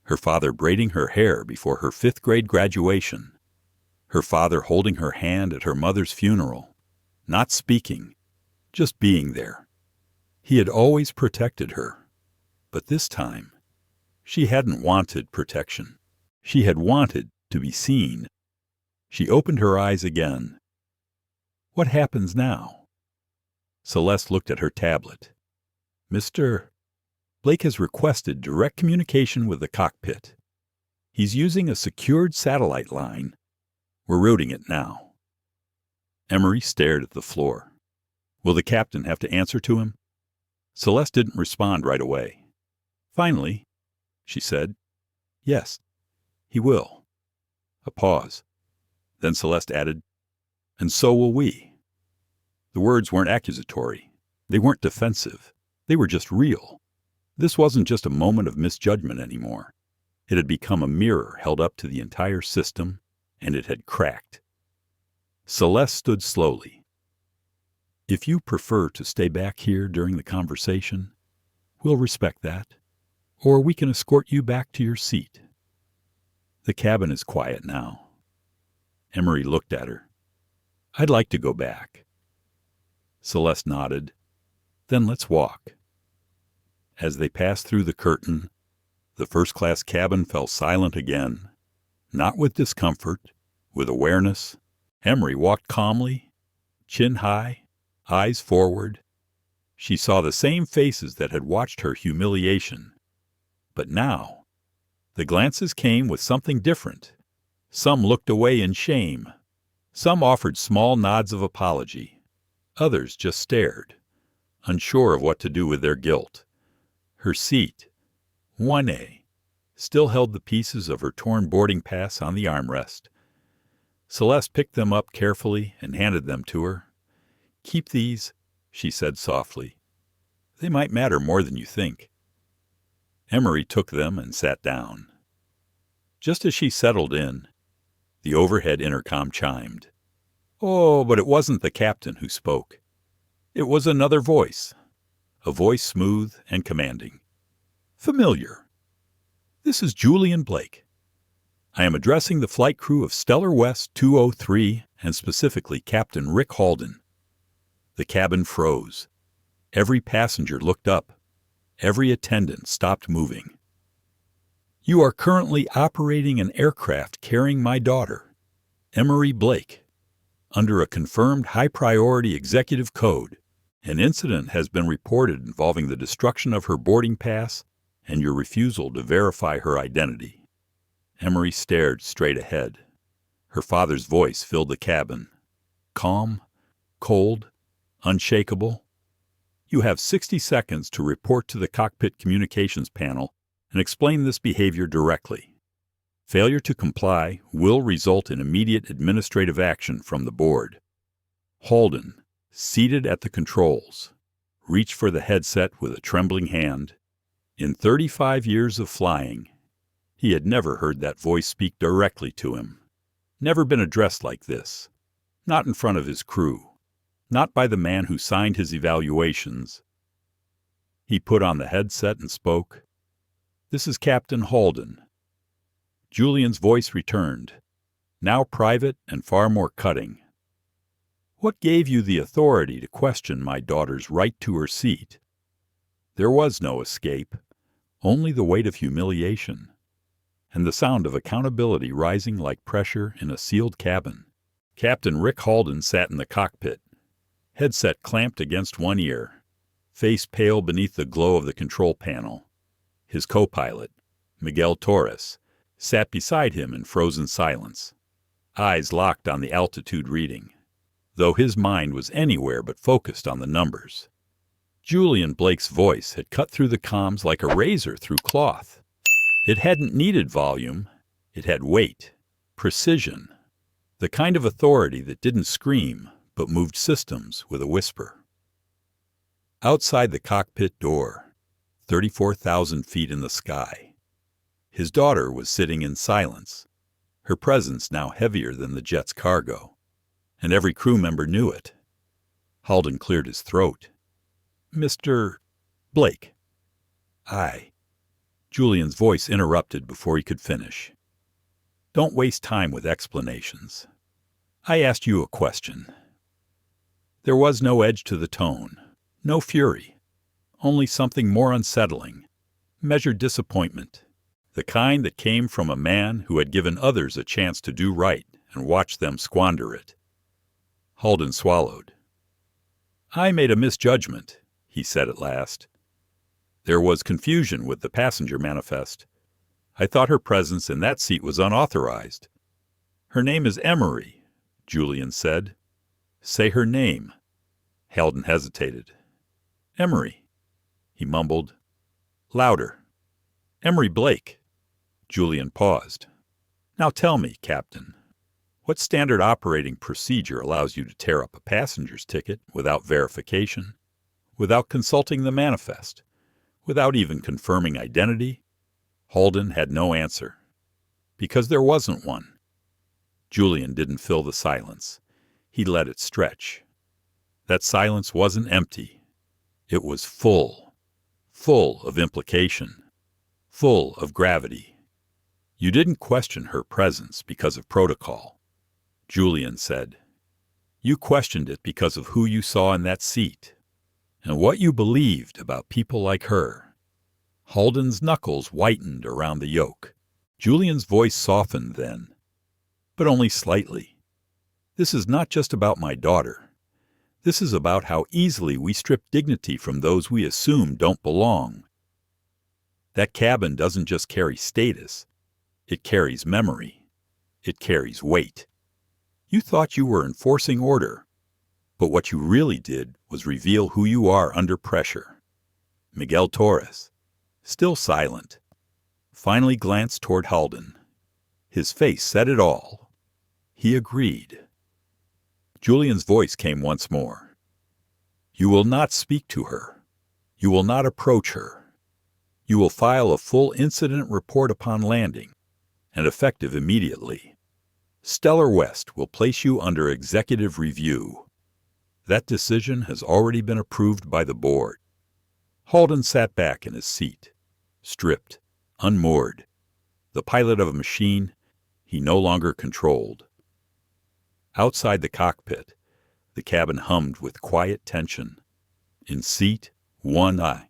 her father braiding her hair before her 5th grade graduation, her father holding her hand at her mother's funeral, not speaking, just being there. He had always protected her, but this time, she hadn't wanted protection. She had wanted to be seen. She opened her eyes again. What happens now? Celeste looked at her tablet. Mr. Blake has requested direct communication with the cockpit. He's using a secured satellite line. We're routing it now. Emery stared at the floor. Will the captain have to answer to him? Celeste didn't respond right away. Finally, she said, yes, he will. A pause. Then Celeste added, and so will we. The words weren't accusatory. They weren't defensive. They were just real. This wasn't just a moment of misjudgment anymore. It had become a mirror held up to the entire system, and it had cracked. Celeste stood slowly. If you prefer to stay back here during the conversation, we'll respect that, or we can escort you back to your seat. The cabin is quiet now. Emery looked at her. I'd like to go back. Celeste nodded. Then let's walk. As they passed through the curtain, the first-class cabin fell silent again, not with discomfort, with awareness. Emery walked calmly, chin high, eyes forward. She saw the same faces that had watched her humiliation. But now, the glances came with something different. Some looked away in shame. Some offered small nods of apology. Others just stared, unsure of what to do with their guilt. Her seat, 1A, still held the pieces of her torn boarding pass on the armrest. Celeste picked them up carefully and handed them to her. Keep these, she said softly. They might matter more than you think. Emery took them and sat down. Just as she settled in, the overhead intercom chimed. Oh, but it wasn't the captain who spoke. It was another voice, a voice smooth and commanding. Familiar. This is Julian Blake. I am addressing the flight crew of StellarWest 203 and specifically Captain Rick Halden. The cabin froze. Every passenger looked up. Every attendant stopped moving. You are currently operating an aircraft carrying my daughter, Emery Blake. Under a confirmed high-priority executive code, an incident has been reported involving the destruction of her boarding pass and your refusal to verify her identity. Emery stared straight ahead. Her father's voice filled the cabin. Calm, cold, unshakable. You have 60 seconds to report to the cockpit communications panel and explain this behavior directly. Failure to comply will result in immediate administrative action from the board. Halden, seated at the controls, reached for the headset with a trembling hand. In 35 years of flying, he had never heard that voice speak directly to him. Never been addressed like this. Not in front of his crew. Not by the man who signed his evaluations. He put on the headset and spoke. This is Captain Halden. Julian's voice returned, now private and far more cutting. What gave you the authority to question my daughter's right to her seat? There was no escape, only the weight of humiliation, and the sound of accountability rising like pressure in a sealed cabin. Captain Rick Halden sat in the cockpit, headset clamped against one ear, face pale beneath the glow of the control panel. His co-pilot, Miguel Torres, sat beside him in frozen silence, eyes locked on the altitude reading, though his mind was anywhere but focused on the numbers. Julian Blake's voice had cut through the comms like a razor through cloth. It hadn't needed volume. It had weight, precision, the kind of authority that didn't scream but moved systems with a whisper. Outside the cockpit door, 34,000 feet in the sky, his daughter was sitting in silence, her presence now heavier than the jet's cargo, and every crew member knew it. Halden cleared his throat. "Mr. Blake." "Aye." Julian's voice interrupted before he could finish. "Don't waste time with explanations. I asked you a question." There was no edge to the tone, no fury, only something more unsettling, measured disappointment, the kind that came from a man who had given others a chance to do right and watched them squander it. Halden swallowed. "I made a misjudgment," he said at last. "There was confusion with the passenger manifest. I thought her presence in that seat was unauthorized." "Her name is Emery," Julian said. "Say her name." Halden hesitated. "Emery," he mumbled. "Louder." "Emery Blake." Julian paused. "Now tell me, Captain, what standard operating procedure allows you to tear up a passenger's ticket without verification, without consulting the manifest, without even confirming identity?" Halden had no answer. Because there wasn't one. Julian didn't fill the silence. He let it stretch. That silence wasn't empty. It was full of implication, full of gravity. "You didn't question her presence because of protocol," Julian said. "You questioned it because of who you saw in that seat, and what you believed about people like her." Halden's knuckles whitened around the yoke. Julian's voice softened then, but only slightly. "This is not just about my daughter. This is about how easily we strip dignity from those we assume don't belong. That cabin doesn't just carry status. It carries memory. It carries weight. You thought you were enforcing order, but what you really did was reveal who you are under pressure." Miguel Torres, still silent, finally glanced toward Halden. His face said it all. He agreed. Julian's voice came once more. "You will not speak to her. You will not approach her. You will file a full incident report upon landing, and effective immediately. StellarWest will place you under executive review. That decision has already been approved by the board." Halden sat back in his seat, stripped, unmoored, the pilot of a machine he no longer controlled. Outside the cockpit, the cabin hummed with quiet tension. In seat 1I,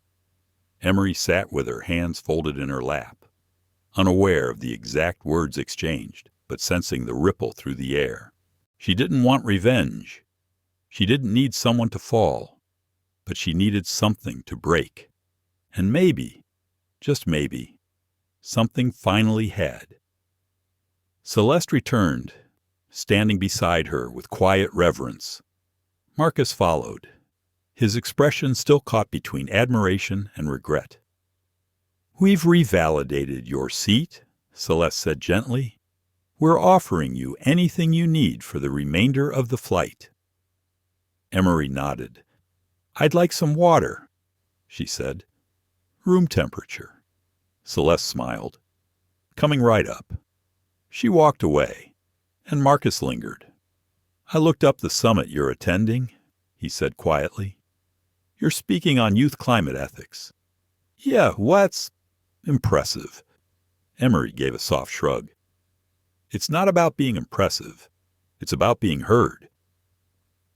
Emery sat with her hands folded in her lap, unaware of the exact words exchanged, but sensing the ripple through the air. She didn't want revenge. She didn't need someone to fall, but she needed something to break. And maybe, just maybe, something finally had. Celeste returned, standing beside her with quiet reverence. Marcus followed, his expression still caught between admiration and regret. "We've revalidated your seat," Celeste said gently. "We're offering you anything you need for the remainder of the flight." Emery nodded. "I'd like some water," she said. "Room temperature." Celeste smiled. "Coming right up." She walked away, and Marcus lingered. "I looked up the summit you're attending," he said quietly. "You're speaking on youth climate ethics." "Yeah, what's impressive?" Emery gave a soft shrug. "It's not about being impressive. It's about being heard."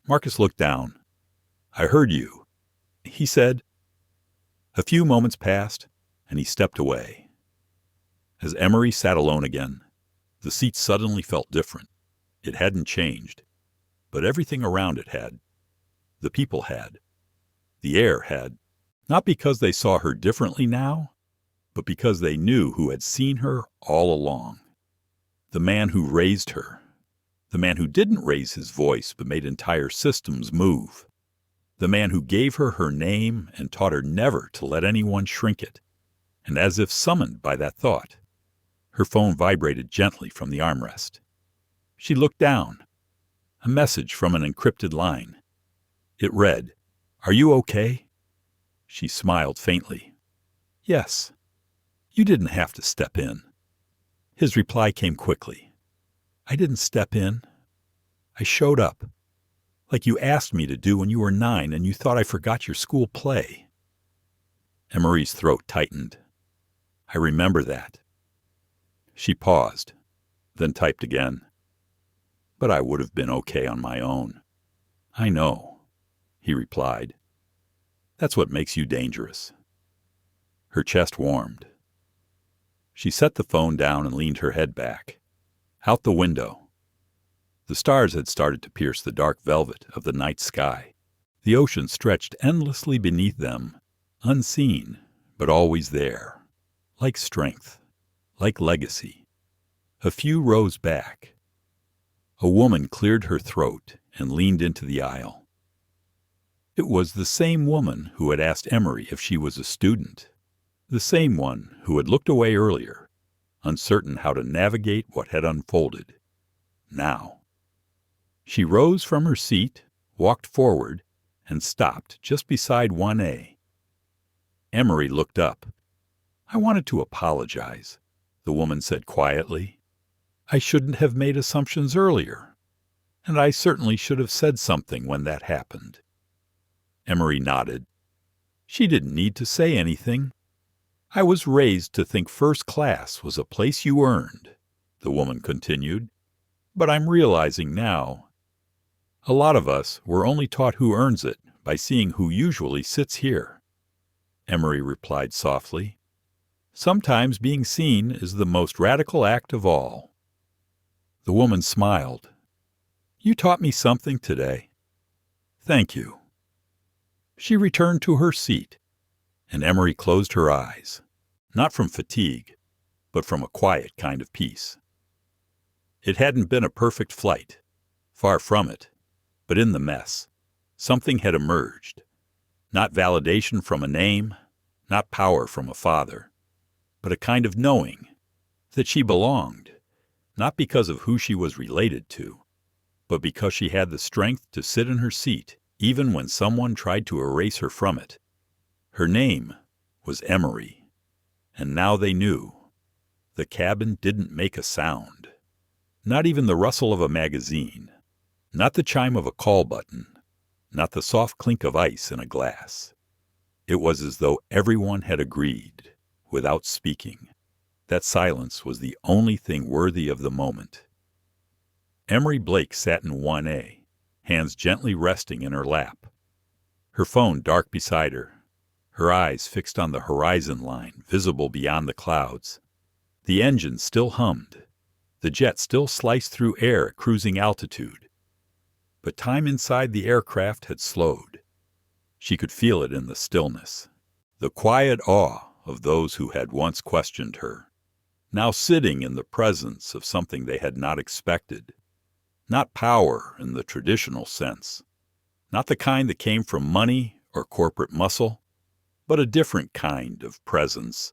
Marcus looked down. "I heard you," he said. A few moments passed, and he stepped away. As Emery sat alone again, the seat suddenly felt different. It hadn't changed, but everything around it had. The people had. The air had. Not because they saw her differently now, but because they knew who had seen her all along. The man who raised her. The man who didn't raise his voice but made entire systems move. The man who gave her her name and taught her never to let anyone shrink it. And as if summoned by that thought, her phone vibrated gently from the armrest. She looked down. A message from an encrypted line. It read, "Are you okay? She smiled faintly. Yes. You didn't have to step in. His reply came quickly. I didn't step in. I showed up. Like you asked me to do when you were 9 and you thought I forgot your school play. Emery's throat tightened. I remember that. She paused, then typed again. But I would have been okay on my own. I know, he replied. That's what makes you dangerous. Her chest warmed. She set the phone down and leaned her head back. Out the window. The stars had started to pierce the dark velvet of the night sky. The ocean stretched endlessly beneath them, unseen, but always there, like strength, like legacy. A few rows back. A woman cleared her throat and leaned into the aisle. It was the same woman who had asked Emery if she was a student, the same one who had looked away earlier, uncertain how to navigate what had unfolded. Now. She rose from her seat, walked forward, and stopped just beside 1A. Emery looked up. I wanted to apologize, the woman said quietly. I shouldn't have made assumptions earlier, and I certainly should have said something when that happened. Emery nodded. She didn't need to say anything. I was raised to think first class was a place you earned, the woman continued. But I'm realizing now, a lot of us were only taught who earns it by seeing who usually sits here. Emery replied softly. Sometimes being seen is the most radical act of all. The woman smiled. You taught me something today. Thank you. She returned to her seat, and Emery closed her eyes, not from fatigue, but from a quiet kind of peace. It hadn't been a perfect flight, far from it, but in the mess, something had emerged. Not validation from a name, not power from a father, but a kind of knowing that she belonged, not because of who she was related to, but because she had the strength to sit in her seat even when someone tried to erase her from it. Her name was Emery, and now they knew. The cabin didn't make a sound, not even the rustle of a magazine, not the chime of a call button, not the soft clink of ice in a glass. It was as though everyone had agreed, without speaking, that silence was the only thing worthy of the moment. Emery Blake sat in 1A, hands gently resting in her lap. Her phone dark beside her eyes fixed on the horizon line visible beyond the clouds. The engine still hummed. The jet still sliced through air at cruising altitude. But time inside the aircraft had slowed. She could feel it in the stillness, the quiet awe of those who had once questioned her, now sitting in the presence of something they had not expected. Not power in the traditional sense, not the kind that came from money or corporate muscle, but a different kind of presence,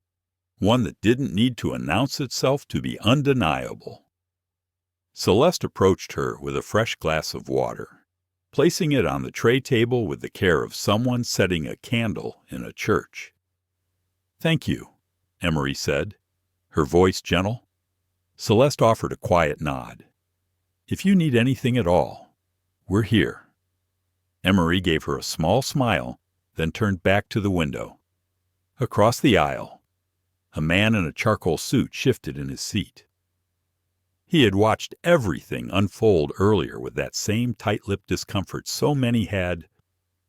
one that didn't need to announce itself to be undeniable. Celeste approached her with a fresh glass of water, placing it on the tray table with the care of someone setting a candle in a church. Thank you, Emery said, her voice gentle. Celeste offered a quiet nod. If you need anything at all, we're here. Emery gave her a small smile, then turned back to the window. Across the aisle, a man in a charcoal suit shifted in his seat. He had watched everything unfold earlier with that same tight-lipped discomfort so many had,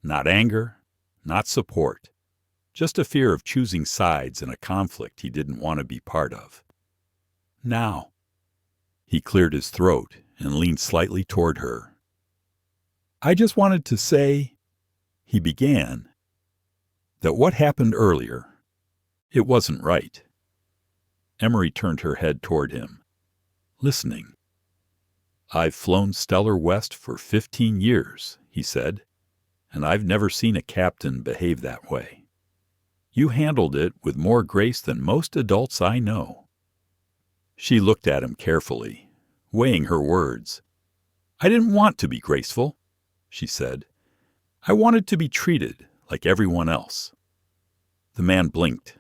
not anger, not support, just a fear of choosing sides in a conflict he didn't want to be part of. Now, he cleared his throat and leaned slightly toward her. I just wanted to say, he began, that what happened earlier, it wasn't right. Emery turned her head toward him, listening. I've flown StellarWest for 15 years, he said, and I've never seen a captain behave that way. You handled it with more grace than most adults I know. She looked at him carefully, weighing her words. I didn't want to be graceful, she said. I wanted to be treated like everyone else. The man blinked.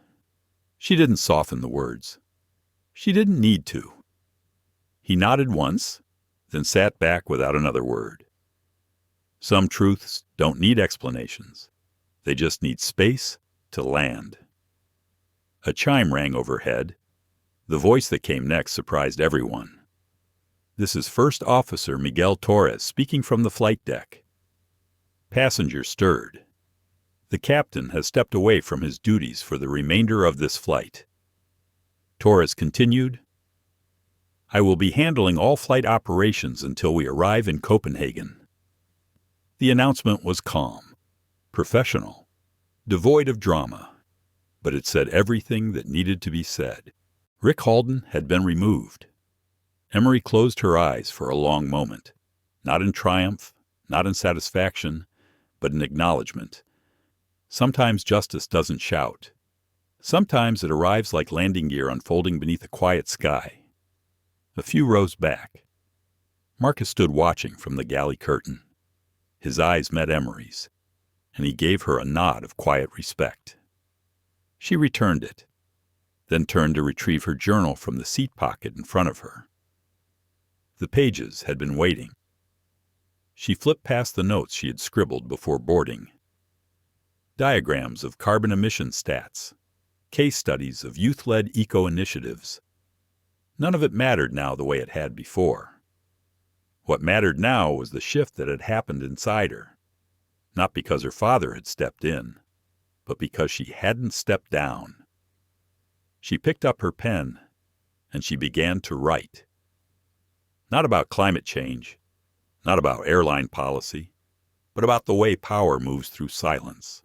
She didn't soften the words. She didn't need to. He nodded once, then sat back without another word. Some truths don't need explanations. They just need space to land. A chime rang overhead. The voice that came next surprised everyone. This is First Officer Miguel Torres speaking from the flight deck. Passengers stirred. The captain has stepped away from his duties for the remainder of this flight. Torres continued, I will be handling all flight operations until we arrive in Copenhagen. The announcement was calm, professional, devoid of drama, but it said everything that needed to be said. Rick Halden had been removed. Emery closed her eyes for a long moment, not in triumph, not in satisfaction, but in acknowledgement. Sometimes justice doesn't shout. Sometimes it arrives like landing gear unfolding beneath a quiet sky. A few rows back, Marcus stood watching from the galley curtain. His eyes met Emery's, and he gave her a nod of quiet respect. She returned it, then turned to retrieve her journal from the seat pocket in front of her. The pages had been waiting. She flipped past the notes she had scribbled before boarding. Diagrams of carbon emission stats, case studies of youth-led eco-initiatives. None of it mattered now the way it had before. What mattered now was the shift that had happened inside her, not because her father had stepped in, but because she hadn't stepped down. She picked up her pen, and she began to write. Not about climate change, not about airline policy, but about the way power moves through silence,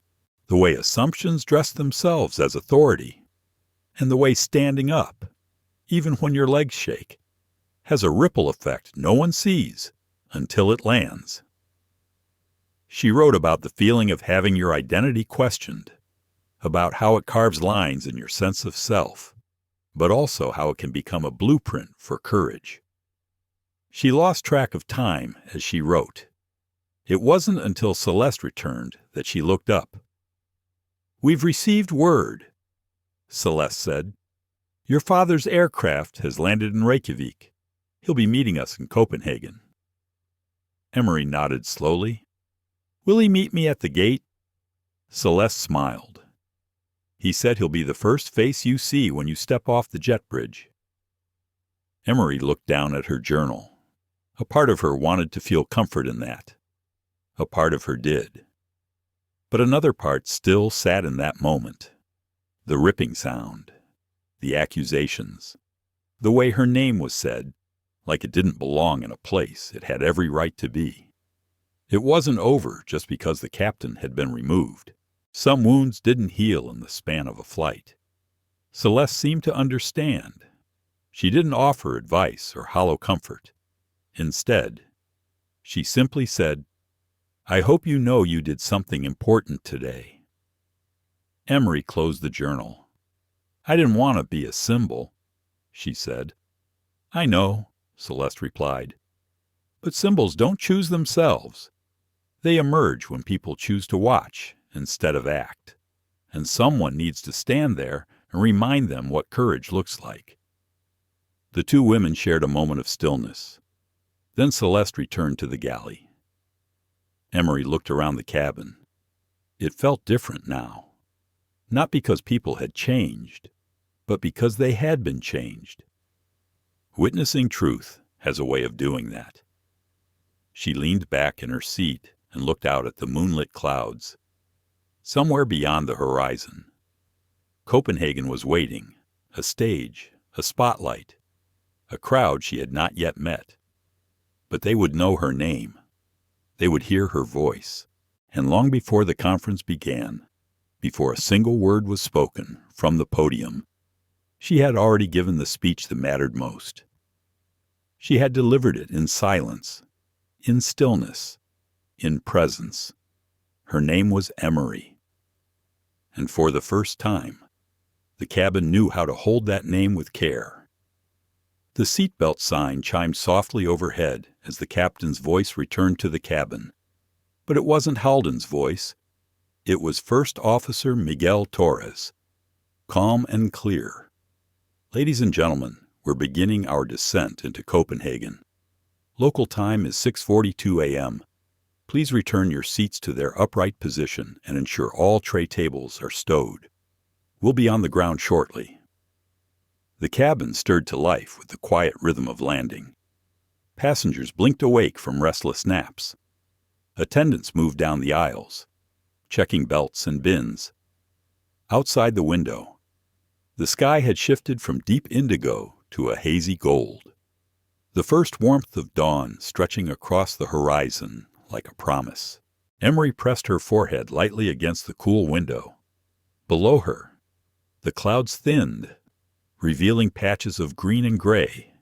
the way assumptions dress themselves as authority, and the way standing up, even when your legs shake, has a ripple effect no one sees until it lands. She wrote about the feeling of having your identity questioned, about how it carves lines in your sense of self, but also how it can become a blueprint for courage. She lost track of time as she wrote. It wasn't until Celeste returned that she looked up. "We've received word," Celeste said. "Your father's aircraft has landed in Reykjavik. He'll be meeting us in Copenhagen." Emery nodded slowly. "Will he meet me at the gate?" Celeste smiled. "He said he'll be the first face you see when you step off the jet bridge." Emery looked down at her journal. A part of her wanted to feel comfort in that. A part of her did. But another part still sat in that moment. The ripping sound. The accusations. The way her name was said, like it didn't belong in a place it had every right to be. It wasn't over just because the captain had been removed. Some wounds didn't heal in the span of a flight. Celeste seemed to understand. She didn't offer advice or hollow comfort. Instead, she simply said, "I hope you know you did something important today." Emery closed the journal. "I didn't want to be a symbol," she said. "I know," Celeste replied. "But symbols don't choose themselves. They emerge when people choose to watch instead of act. And someone needs to stand there and remind them what courage looks like." The two women shared a moment of stillness. Then Celeste returned to the galley. Emery looked around the cabin. It felt different now. Not because people had changed, but because they had been changed. Witnessing truth has a way of doing that. She leaned back in her seat and looked out at the moonlit clouds. Somewhere beyond the horizon, Copenhagen was waiting, a stage, a spotlight, a crowd she had not yet met. But they would know her name. They would hear her voice. And long before the conference began, before a single word was spoken from the podium, she had already given the speech that mattered most. She had delivered it in silence, in stillness, in presence. Her name was Emery. And for the first time, the cabin knew how to hold that name with care. The seatbelt sign chimed softly overhead as the captain's voice returned to the cabin. But it wasn't Halden's voice. It was First Officer Miguel Torres, calm and clear. "Ladies and gentlemen, we're beginning our descent into Copenhagen. Local time is 6:42 a.m. Please return your seats to their upright position and ensure all tray tables are stowed. We'll be on the ground shortly." The cabin stirred to life with the quiet rhythm of landing. Passengers blinked awake from restless naps. Attendants moved down the aisles, checking belts and bins. Outside the window, the sky had shifted from deep indigo to a hazy gold. The first warmth of dawn stretching across the horizon like a promise. Emery pressed her forehead lightly against the cool window. Below her, the clouds thinned, revealing patches of green and gray.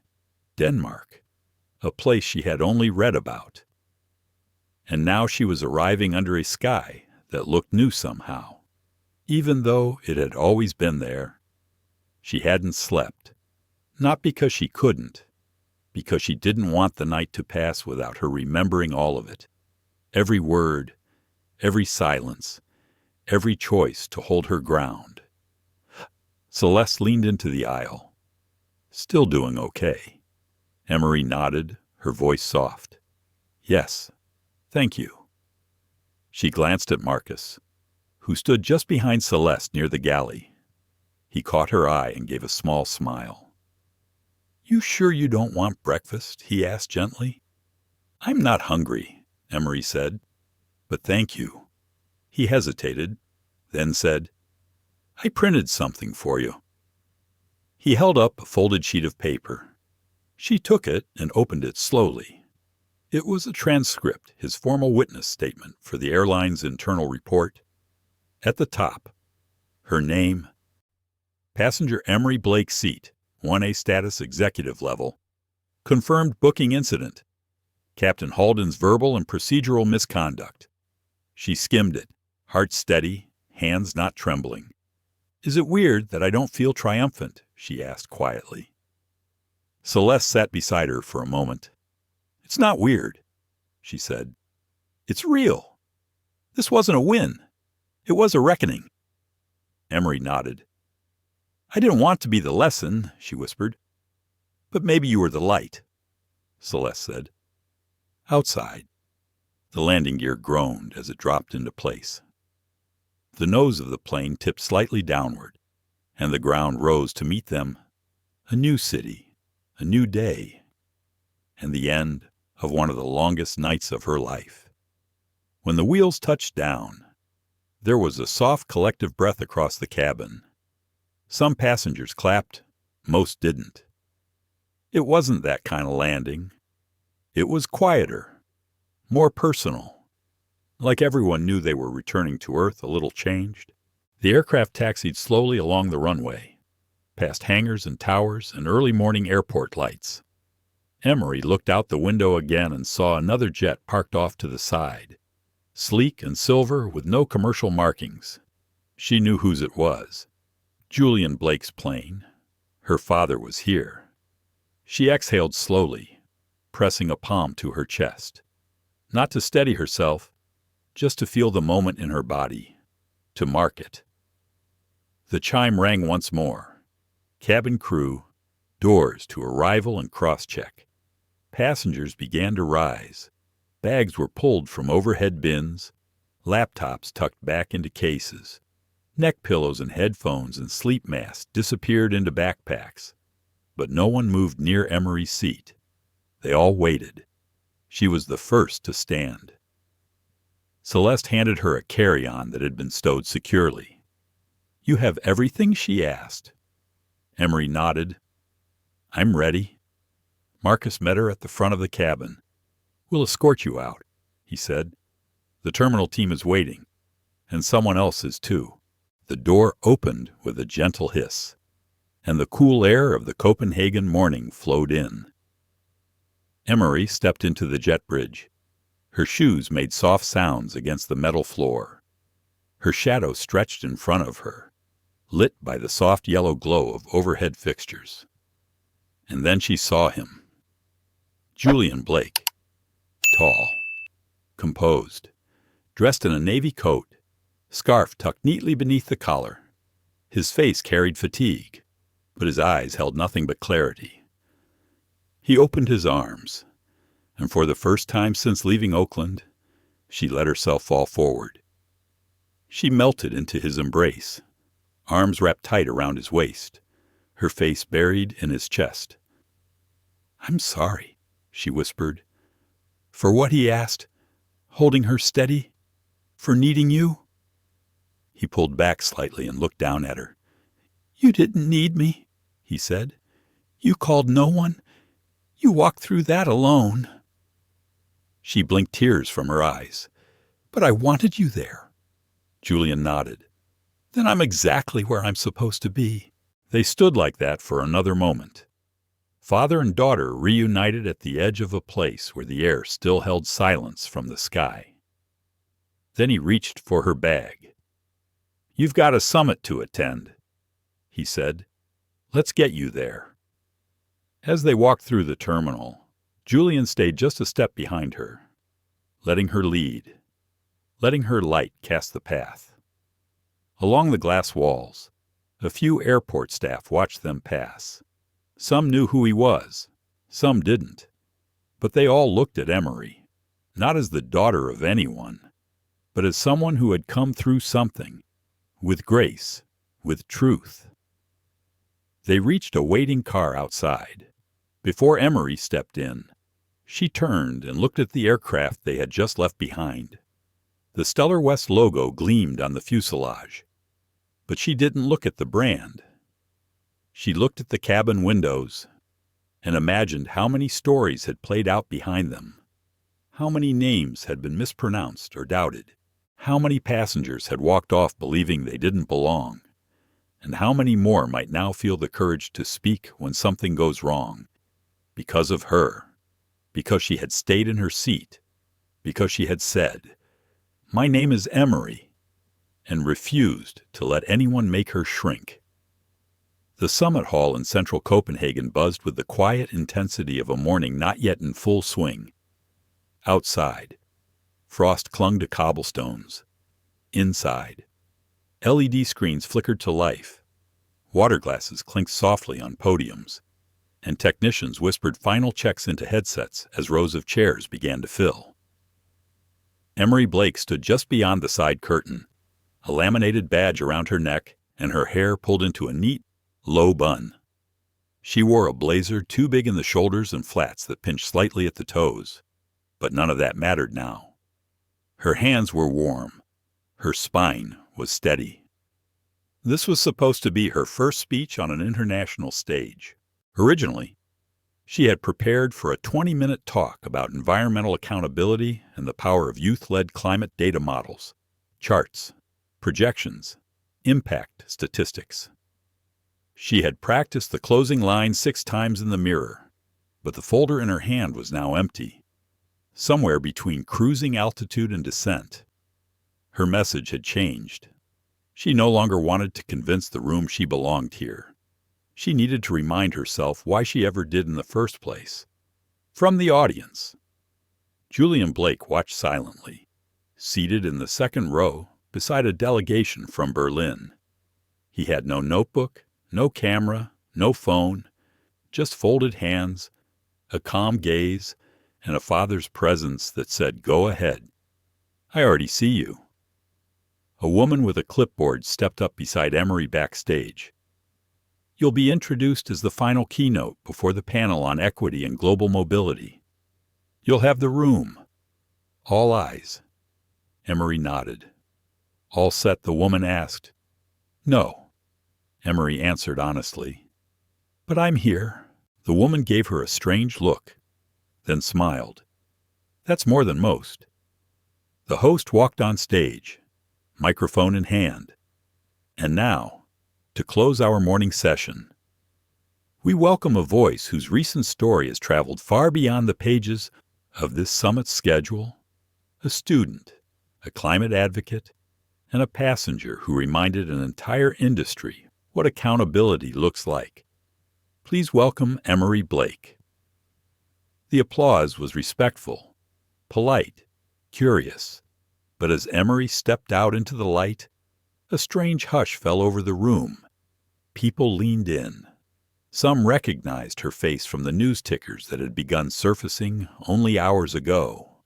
Denmark, a place she had only read about. And now she was arriving under a sky that looked new somehow. Even though it had always been there, she hadn't slept. Not because she couldn't, because she didn't want the night to pass without her remembering all of it. Every word, every silence, every choice to hold her ground. Celeste leaned into the aisle. "Still doing okay." Emery nodded, her voice soft. "Yes, thank you." She glanced at Marcus, who stood just behind Celeste near the galley. He caught her eye and gave a small smile. "You sure you don't want breakfast?" he asked gently. "I'm not hungry," Emery said, "but thank you." He hesitated, then said, "I printed something for you." He held up a folded sheet of paper. She took it and opened it slowly. It was a transcript, his formal witness statement for the airline's internal report. At the top, her name, passenger Emery Blake seat, 1A status executive level, confirmed booking incident, Captain Halden's verbal and procedural misconduct. She skimmed it, heart steady, hands not trembling. "Is it weird that I don't feel triumphant?" she asked quietly. Celeste sat beside her for a moment. "It's not weird," she said. "It's real. This wasn't a win. It was a reckoning." Emery nodded. "I didn't want to be the lesson," she whispered. "But maybe you were the light," Celeste said. Outside, the landing gear groaned as it dropped into place. The nose of the plane tipped slightly downward, and the ground rose to meet them. A new city, a new day, and the end of one of the longest nights of her life. When the wheels touched down, there was a soft collective breath across the cabin. Some passengers clapped, most didn't. It wasn't that kind of landing. It was quieter, more personal. Like everyone knew they were returning to Earth a little changed. The aircraft taxied slowly along the runway, past hangars and towers and early morning airport lights. Emery looked out the window again and saw another jet parked off to the side, sleek and silver with no commercial markings. She knew whose it was. Julian Blake's plane. Her father was here. She exhaled slowly, pressing a palm to her chest. Not to steady herself, just to feel the moment in her body, to mark it. The chime rang once more. Cabin crew, doors to arrival and cross-check. Passengers began to rise. Bags were pulled from overhead bins, laptops tucked back into cases. Neck pillows and headphones and sleep masks disappeared into backpacks. But no one moved near Emery's seat. They all waited. She was the first to stand. Celeste handed her a carry-on that had been stowed securely. "You have everything?" she asked. Emery nodded. "I'm ready." Marcus met her at the front of the cabin. "We'll escort you out," he said. "The terminal team is waiting, and someone else is too." The door opened with a gentle hiss, and the cool air of the Copenhagen morning flowed in. Emery stepped into the jet bridge. Her shoes made soft sounds against the metal floor. Her shadow stretched in front of her, lit by the soft yellow glow of overhead fixtures. And then she saw him. Julian Blake, tall, composed, dressed in a navy coat, scarf tucked neatly beneath the collar. His face carried fatigue, but his eyes held nothing but clarity. He opened his arms, and for the first time since leaving Oakland, she let herself fall forward. She melted into his embrace, arms wrapped tight around his waist, her face buried in his chest. "I'm sorry," she whispered. "For what?" he asked, holding her steady. "For needing you?" He pulled back slightly and looked down at her. "You didn't need me," he said. "You called no one. You walked through that alone." She blinked tears from her eyes. "But I wanted you there." Julian nodded. "Then I'm exactly where I'm supposed to be." They stood like that for another moment. Father and daughter reunited at the edge of a place where the air still held silence from the sky. Then he reached for her bag. "You've got a summit to attend," he said. "Let's get you there." As they walked through the terminal, Julian stayed just a step behind her, letting her lead, letting her light cast the path. Along the glass walls, a few airport staff watched them pass. Some knew who he was, some didn't, but they all looked at Emery, not as the daughter of anyone, but as someone who had come through something, with grace, with truth. They reached a waiting car outside. Before Emery stepped in, she turned and looked at the aircraft they had just left behind. The StellarWest logo gleamed on the fuselage, but she didn't look at the brand. She looked at the cabin windows and imagined how many stories had played out behind them, how many names had been mispronounced or doubted, how many passengers had walked off believing they didn't belong, and how many more might now feel the courage to speak when something goes wrong, because of her, because she had stayed in her seat, because she had said, "My name is Emery," and refused to let anyone make her shrink. The summit hall in central Copenhagen buzzed with the quiet intensity of a morning not yet in full swing. Outside, frost clung to cobblestones. Inside, LED screens flickered to life. Water glasses clinked softly on podiums, and technicians whispered final checks into headsets as rows of chairs began to fill. Emery Blake stood just beyond the side curtain, a laminated badge around her neck and her hair pulled into a neat, low bun. She wore a blazer too big in the shoulders and flats that pinched slightly at the toes, but none of that mattered now. Her hands were warm. Her spine was steady. This was supposed to be her first speech on an international stage. Originally, she had prepared for a 20-minute talk about environmental accountability and the power of youth-led climate data models, charts, projections, impact statistics. She had practiced the closing line 6 times in the mirror, but the folder in her hand was now empty, somewhere between cruising altitude and descent. Her message had changed. She no longer wanted to convince the room she belonged here. She needed to remind herself why she ever did in the first place. From the audience. Julian Blake watched silently, seated in the second row beside a delegation from Berlin. He had no notebook, no camera, no phone, just folded hands, a calm gaze, and a father's presence that said, "Go ahead. I already see you." A woman with a clipboard stepped up beside Emery backstage. "You'll be introduced as the final keynote before the panel on equity and global mobility. You'll have the room." All eyes. Emery nodded. "All set?" the woman asked. "No," Emery answered honestly. "But I'm here." The woman gave her a strange look, then smiled. "That's more than most." The host walked on stage, microphone in hand. "And now, to close our morning session, we welcome a voice whose recent story has traveled far beyond the pages of this summit's schedule, a student, a climate advocate, and a passenger who reminded an entire industry what accountability looks like. Please welcome Emery Blake." The applause was respectful, polite, curious. But as Emery stepped out into the light, a strange hush fell over the room. People leaned in. Some recognized her face from the news tickers that had begun surfacing only hours ago.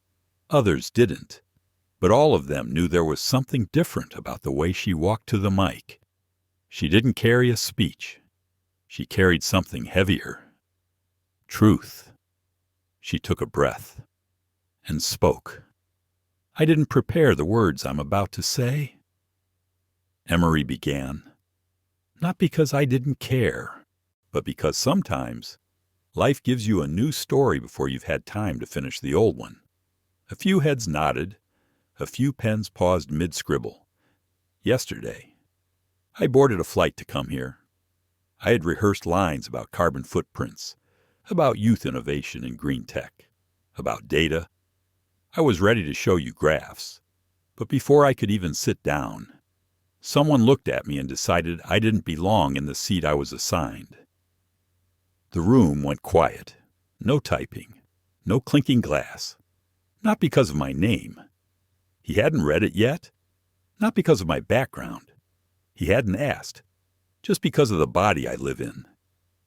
Others didn't, but all of them knew there was something different about the way she walked to the mic. She didn't carry a speech. She carried something heavier. Truth. She took a breath and spoke. I didn't prepare the words I'm about to say. Emery began, not because I didn't care, but because sometimes life gives you a new story before you've had time to finish the old one. A few heads nodded. A few pens paused mid-scribble. Yesterday, I boarded a flight to come here. I had rehearsed lines about carbon footprints, about youth innovation in green tech, about data. I was ready to show you graphs. But before I could even sit down, someone looked at me and decided I didn't belong in the seat I was assigned. The room went quiet. No typing. No clinking glass. Not because of my name. He hadn't read it yet. Not because of my background. He hadn't asked. Just because of the body I live in.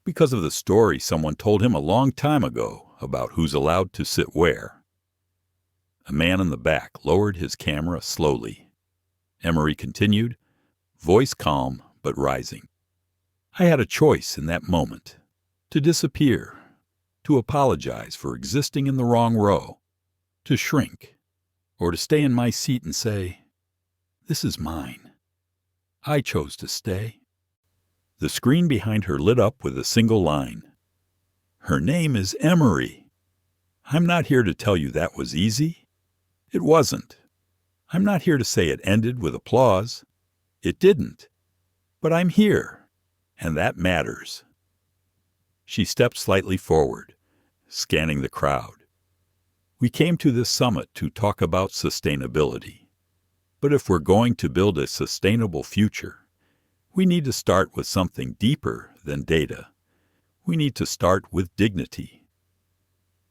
Because of the story someone told him a long time ago about who's allowed to sit where. A man in the back lowered his camera slowly. Emery continued, voice calm but rising. I had a choice in that moment. To disappear. To apologize for existing in the wrong row. To shrink. Or to stay in my seat and say, this is mine. I chose to stay. The screen behind her lit up with a single line. Her name is Emery. I'm not here to tell you that was easy. It wasn't. I'm not here to say it ended with applause. It didn't. But I'm here, and that matters. She stepped slightly forward, scanning the crowd. We came to this summit to talk about sustainability. But if we're going to build a sustainable future, we need to start with something deeper than data. We need to start with dignity.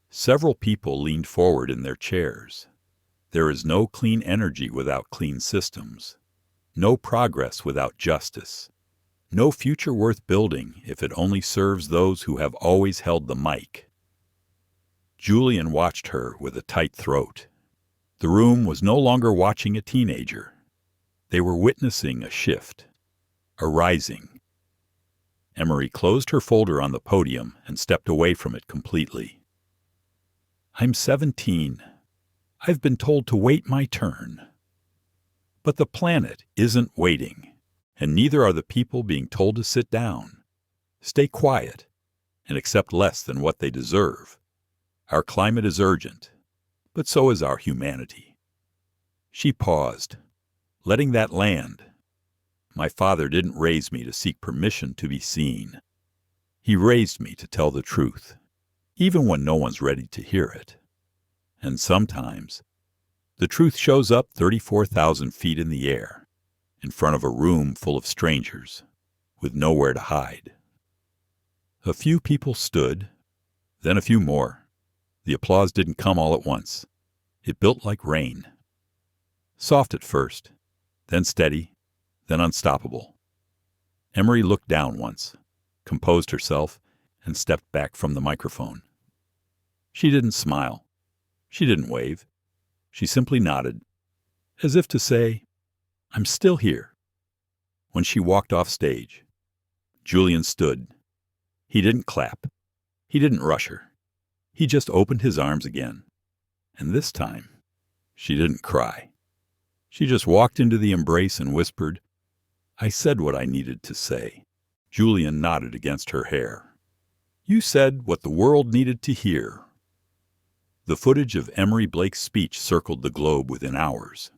Several people leaned forward in their chairs. There is no clean energy without clean systems. No progress without justice. No future worth building if it only serves those who have always held the mic. Julian watched her with a tight throat. The room was no longer watching a teenager. They were witnessing a shift, a rising. Emery closed her folder on the podium and stepped away from it completely. I'm 17. I've been told to wait my turn. But the planet isn't waiting, and neither are the people being told to sit down. Stay quiet and accept less than what they deserve. Our climate is urgent, but so is our humanity. She paused, letting that land. My father didn't raise me to seek permission to be seen. He raised me to tell the truth, even when no one's ready to hear it. And sometimes, the truth shows up 34,000 feet in the air, in front of a room full of strangers, with nowhere to hide. A few people stood, then a few more. The applause didn't come all at once. It built like rain. Soft at first, then steady, then unstoppable. Emery looked down once, composed herself, and stepped back from the microphone. She didn't smile. She didn't wave. She simply nodded, as if to say, I'm still here. When she walked off stage, Julian stood. He didn't clap. He didn't rush her. He just opened his arms again. And this time, she didn't cry. She just walked into the embrace and whispered, I said what I needed to say. Julian nodded against her hair. You said what the world needed to hear. The footage of Emery Blake's speech circled the globe within hours.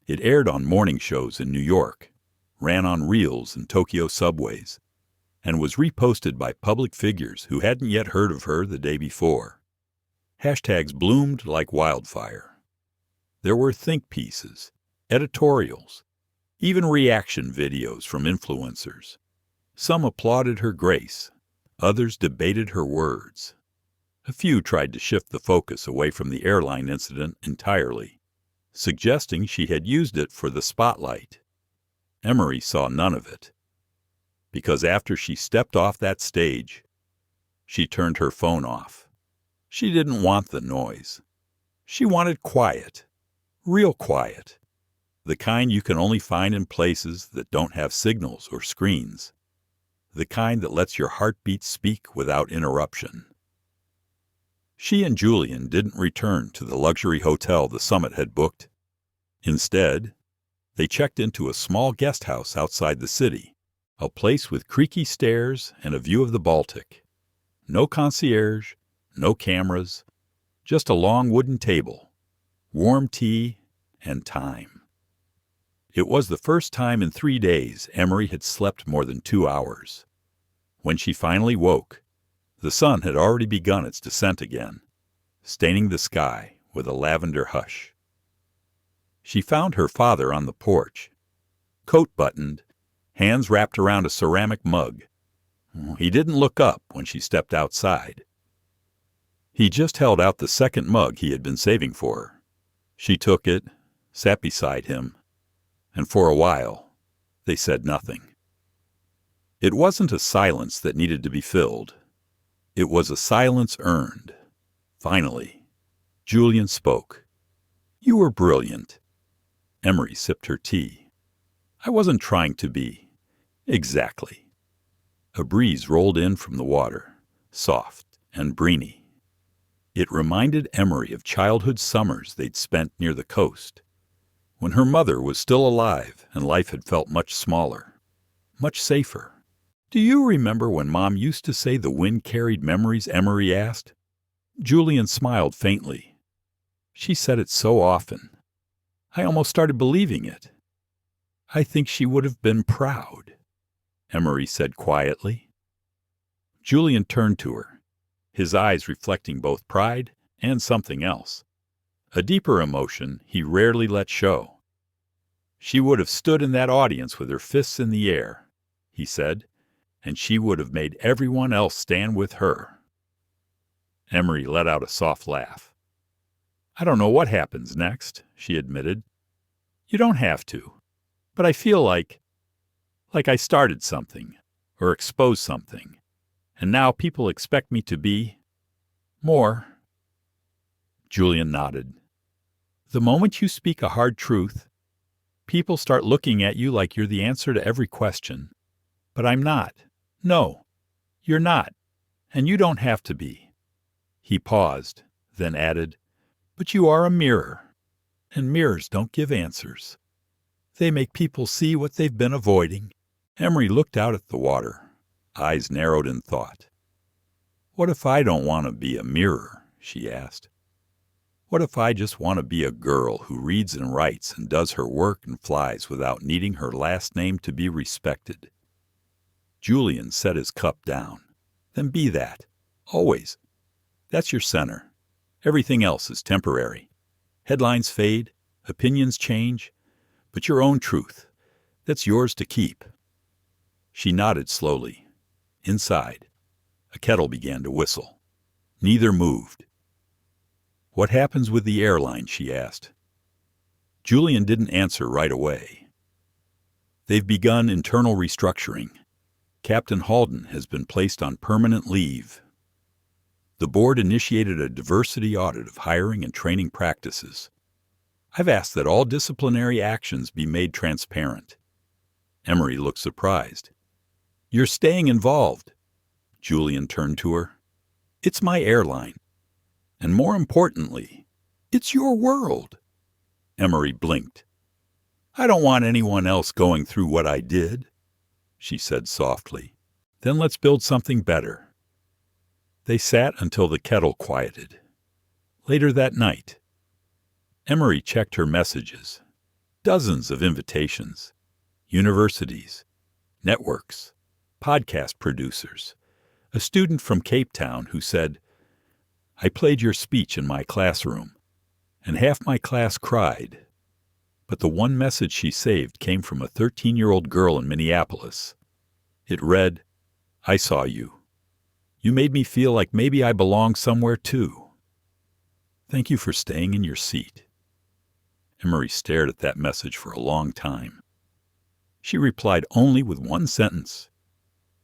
It aired on morning shows in New York, ran on reels in Tokyo subways, and was reposted by public figures who hadn't yet heard of her the day before. Hashtags bloomed like wildfire. There were think pieces, editorials, even reaction videos from influencers. Some applauded her grace. Others debated her words. A few tried to shift the focus away from the airline incident entirely. suggesting she had used it for the spotlight. Emery saw none of it, because after she stepped off that stage, she turned her phone off. She didn't want the noise. She wanted quiet, real quiet, the kind you can only find in places that don't have signals or screens, the kind that lets your heartbeat speak without interruption. She and Julian didn't return to the luxury hotel the summit had booked. Instead, they checked into a small guest house outside the city, a place with creaky stairs and a view of the Baltic. No concierge, no cameras, just a long wooden table, warm tea, and time. It was the first time in 3 days Emery had slept more than 2 hours. When she finally woke, the sun had already begun its descent again, staining the sky with a lavender hush. She found her father on the porch, coat buttoned, hands wrapped around a ceramic mug. He didn't look up when she stepped outside. He just held out the second mug he had been saving for her. She took it, sat beside him, and for a while, they said nothing. It wasn't a silence that needed to be filled. It was a silence earned. Finally, Julian spoke. "You were brilliant." Emery sipped her tea. "I wasn't trying to be." "Exactly." A breeze rolled in from the water, soft and breeny. It reminded Emery of childhood summers they'd spent near the coast, when her mother was still alive and life had felt much smaller, much safer. "Do you remember when Mom used to say the wind carried memories?" Emery asked. Julian smiled faintly. "She said it so often. I almost started believing it." "I think she would have been proud," Emery said quietly. Julian turned to her, his eyes reflecting both pride and something else, a deeper emotion he rarely let show. "She would have stood in that audience with her fists in the air," he said, "and she would have made everyone else stand with her." Emery let out a soft laugh. "I don't know what happens next," she admitted. "You don't have to. But I feel like I started something, or exposed something, and now people expect me to be more." Julian nodded. "The moment you speak a hard truth, people start looking at you like you're the answer to every question. But I'm not. No, you're not, and you don't have to be." He paused, then added, "But you are a mirror, and mirrors don't give answers. They make people see what they've been avoiding." Emery looked out at the water, eyes narrowed in thought. "What if I don't want to be a mirror?" she asked. "What if I just want to be a girl who reads and writes and does her work and flies without needing her last name to be respected?" Julian set his cup down. "Then be that. Always. That's your center. Everything else is temporary. Headlines fade, opinions change, but your own truth, that's yours to keep." She nodded slowly. Inside, a kettle began to whistle. Neither moved. "What happens with the airline?" she asked. Julian didn't answer right away. "They've begun internal restructuring. Captain Halden has been placed on permanent leave. The board initiated a diversity audit of hiring and training practices. I've asked that all disciplinary actions be made transparent." Emery looked surprised. "You're staying involved." Julian turned to her. "It's my airline. And more importantly, it's your world." Emery blinked. "I don't want anyone else going through what I did," she said softly. "Then let's build something better." They sat until the kettle quieted. Later that night, Emery checked her messages. Dozens of invitations. Universities, networks, podcast producers. A student from Cape Town who said, "I played your speech in my classroom, and half my class cried." But the one message she saved came from a 13-year-old girl in Minneapolis. It read, "I saw you. You made me feel like maybe I belong somewhere too. Thank you for staying in your seat." Emery stared at that message for a long time. She replied only with one sentence.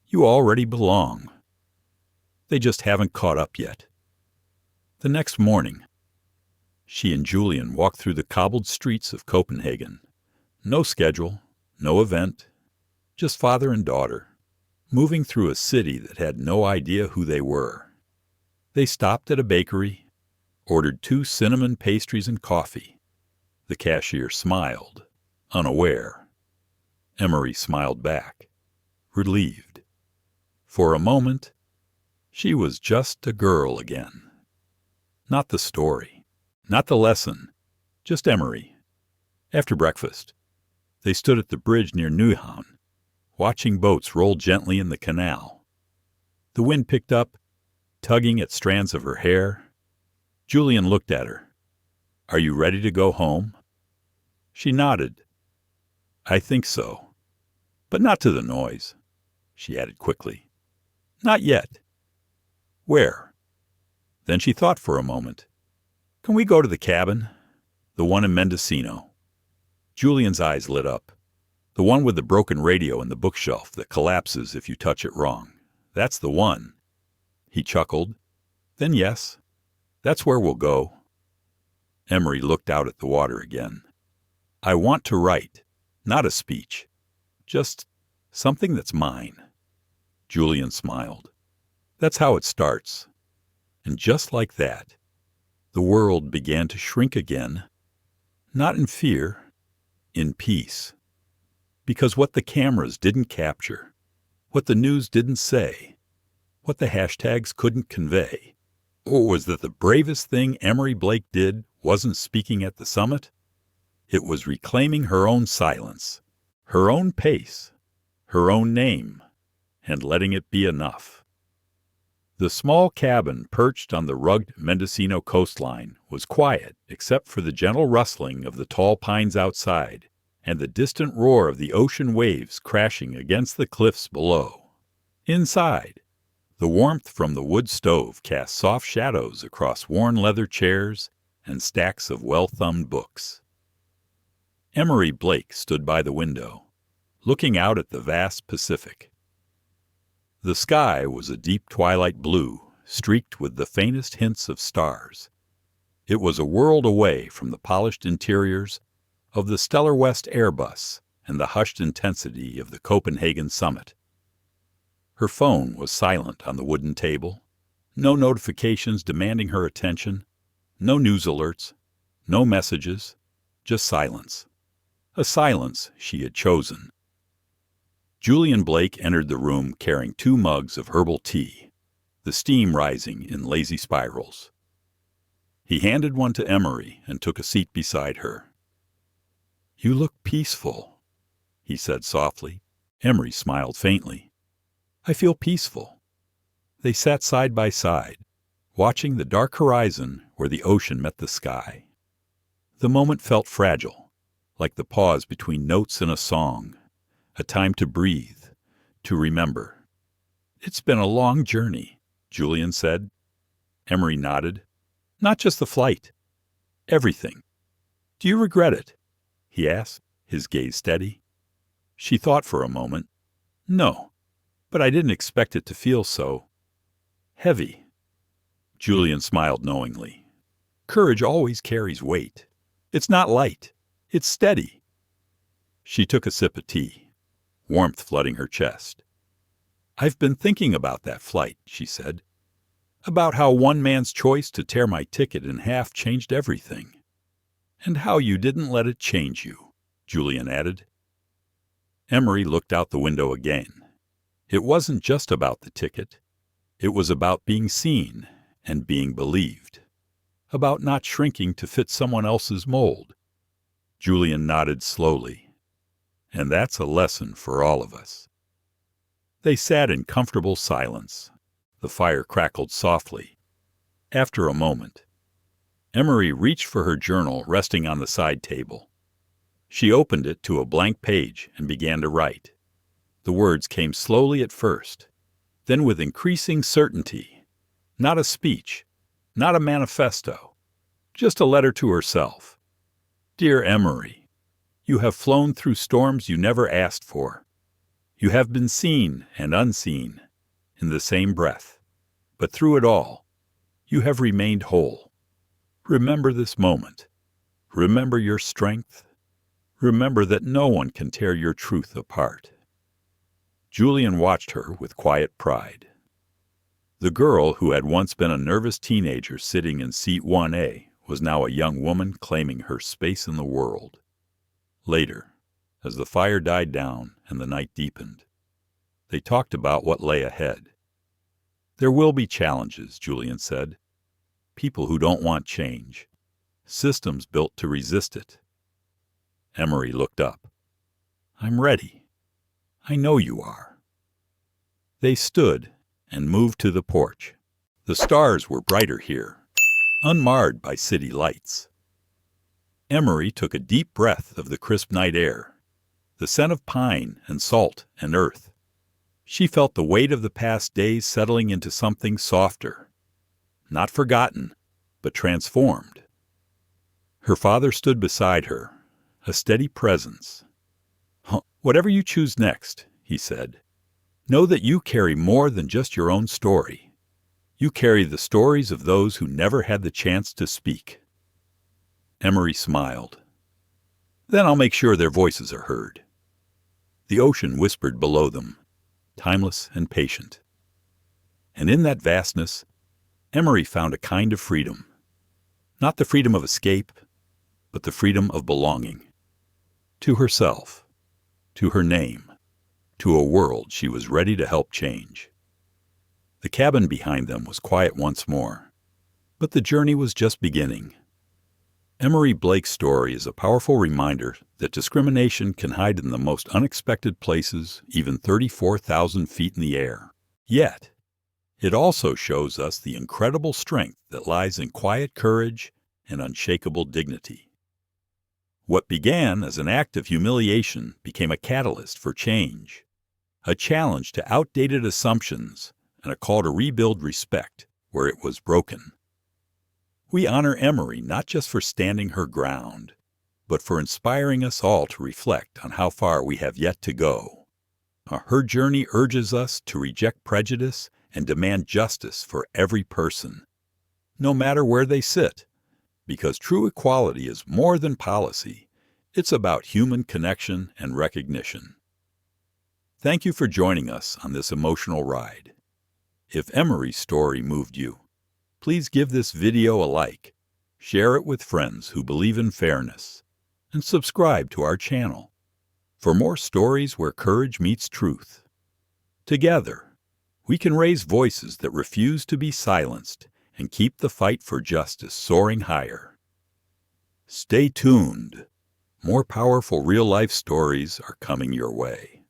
You already belong. They just haven't caught up yet. The next morning, she and Julian walked through the cobbled streets of Copenhagen. No schedule, no event, just father and daughter, moving through a city that had no idea who they were. They stopped at a bakery, ordered 2 cinnamon pastries and coffee. The cashier smiled, unaware. Emery smiled back, relieved. For a moment, she was just a girl again. Not the story, not the lesson, just Emery. After breakfast, they stood at the bridge near Nyhavn, watching boats roll gently in the canal. The wind picked up, tugging at strands of her hair. Julian looked at her. Are you ready to go home? She nodded. I think so. But not to the noise, she added quickly. Not yet. Where? Then she thought for a moment. Can we go to the cabin? The one in Mendocino. Julian's eyes lit up. The one with the broken radio and the bookshelf that collapses if you touch it wrong. That's the one. He chuckled. Then yes, that's where we'll go. Emery looked out at the water again. I want to write, not a speech. Just something that's mine. Julian smiled. That's how it starts. And just like that, the world began to shrink again, not in fear, in peace. Because what the cameras didn't capture, what the news didn't say, what the hashtags couldn't convey, or was that the bravest thing Emery Blake did wasn't speaking at the summit? It was reclaiming her own silence, her own pace, her own name, and letting it be enough. The small cabin perched on the rugged Mendocino coastline was quiet except for the gentle rustling of the tall pines outside and the distant roar of the ocean waves crashing against the cliffs below. Inside, the warmth from the wood stove cast soft shadows across worn leather chairs and stacks of well-thumbed books. Emery Blake stood by the window, looking out at the vast Pacific. The sky was a deep twilight blue, streaked with the faintest hints of stars. It was a world away from the polished interiors of the StellarWest Airbus and the hushed intensity of the Copenhagen summit. Her phone was silent on the wooden table, no notifications demanding her attention, no news alerts, no messages, just silence. A silence she had chosen. Julian Blake entered the room carrying 2 mugs of herbal tea, the steam rising in lazy spirals. He handed one to Emery and took a seat beside her. You look peaceful, he said softly. Emery smiled faintly. I feel peaceful. They sat side by side, watching the dark horizon where the ocean met the sky. The moment felt fragile, like the pause between notes in a song, a time to breathe, to remember. It's been a long journey, Julian said. Emery nodded. Not just the flight. Everything. Do you regret it? He asked, his gaze steady. She thought for a moment. No, but I didn't expect it to feel so heavy. Julian smiled knowingly. Courage always carries weight. It's not light. It's steady. She took a sip of tea, warmth flooding her chest. I've been thinking about that flight, she said. About how one man's choice to tear my ticket in half changed everything. And how you didn't let it change you, Julian added. Emery looked out the window again. It wasn't just about the ticket. It was about being seen and being believed. About not shrinking to fit someone else's mold. Julian nodded slowly. And that's a lesson for all of us. They sat in comfortable silence. The fire crackled softly. After a moment, Emery reached for her journal resting on the side table. She opened it to a blank page and began to write. The words came slowly at first, then with increasing certainty. Not a speech, not a manifesto, just a letter to herself. Dear Emery, you have flown through storms you never asked for. You have been seen and unseen in the same breath, but through it all, you have remained whole. Remember this moment. Remember your strength. Remember that no one can tear your truth apart. Julian watched her with quiet pride. The girl who had once been a nervous teenager sitting in seat 1A was now a young woman claiming her space in the world. Later, as the fire died down and the night deepened, they talked about what lay ahead. There will be challenges, Julian said. People who don't want change. Systems built to resist it. Emery looked up. I'm ready. I know you are. They stood and moved to the porch. The stars were brighter here, unmarred by city lights. Emery took a deep breath of the crisp night air, the scent of pine and salt and earth. She felt the weight of the past days settling into something softer, not forgotten, but transformed. Her father stood beside her, a steady presence. Whatever you choose next, he said, know that you carry more than just your own story. You carry the stories of those who never had the chance to speak. Emery smiled. Then I'll make sure their voices are heard. The ocean whispered below them, timeless and patient. And in that vastness, Emery found a kind of freedom. Not the freedom of escape, but the freedom of belonging. To herself, to her name, to a world she was ready to help change. The cabin behind them was quiet once more, but the journey was just beginning. Emery Blake's story is a powerful reminder that discrimination can hide in the most unexpected places, even 34,000 feet in the air. Yet, it also shows us the incredible strength that lies in quiet courage and unshakable dignity. What began as an act of humiliation became a catalyst for change, a challenge to outdated assumptions, and a call to rebuild respect where it was broken. We honor Emery not just for standing her ground, but for inspiring us all to reflect on how far we have yet to go. Her journey urges us to reject prejudice and demand justice for every person, no matter where they sit, because true equality is more than policy. It's about human connection and recognition. Thank you for joining us on this emotional ride. If Emery's story moved you, please give this video a like, share it with friends who believe in fairness, and subscribe to our channel for more stories where courage meets truth. Together, we can raise voices that refuse to be silenced and keep the fight for justice soaring higher. Stay tuned. More powerful real-life stories are coming your way.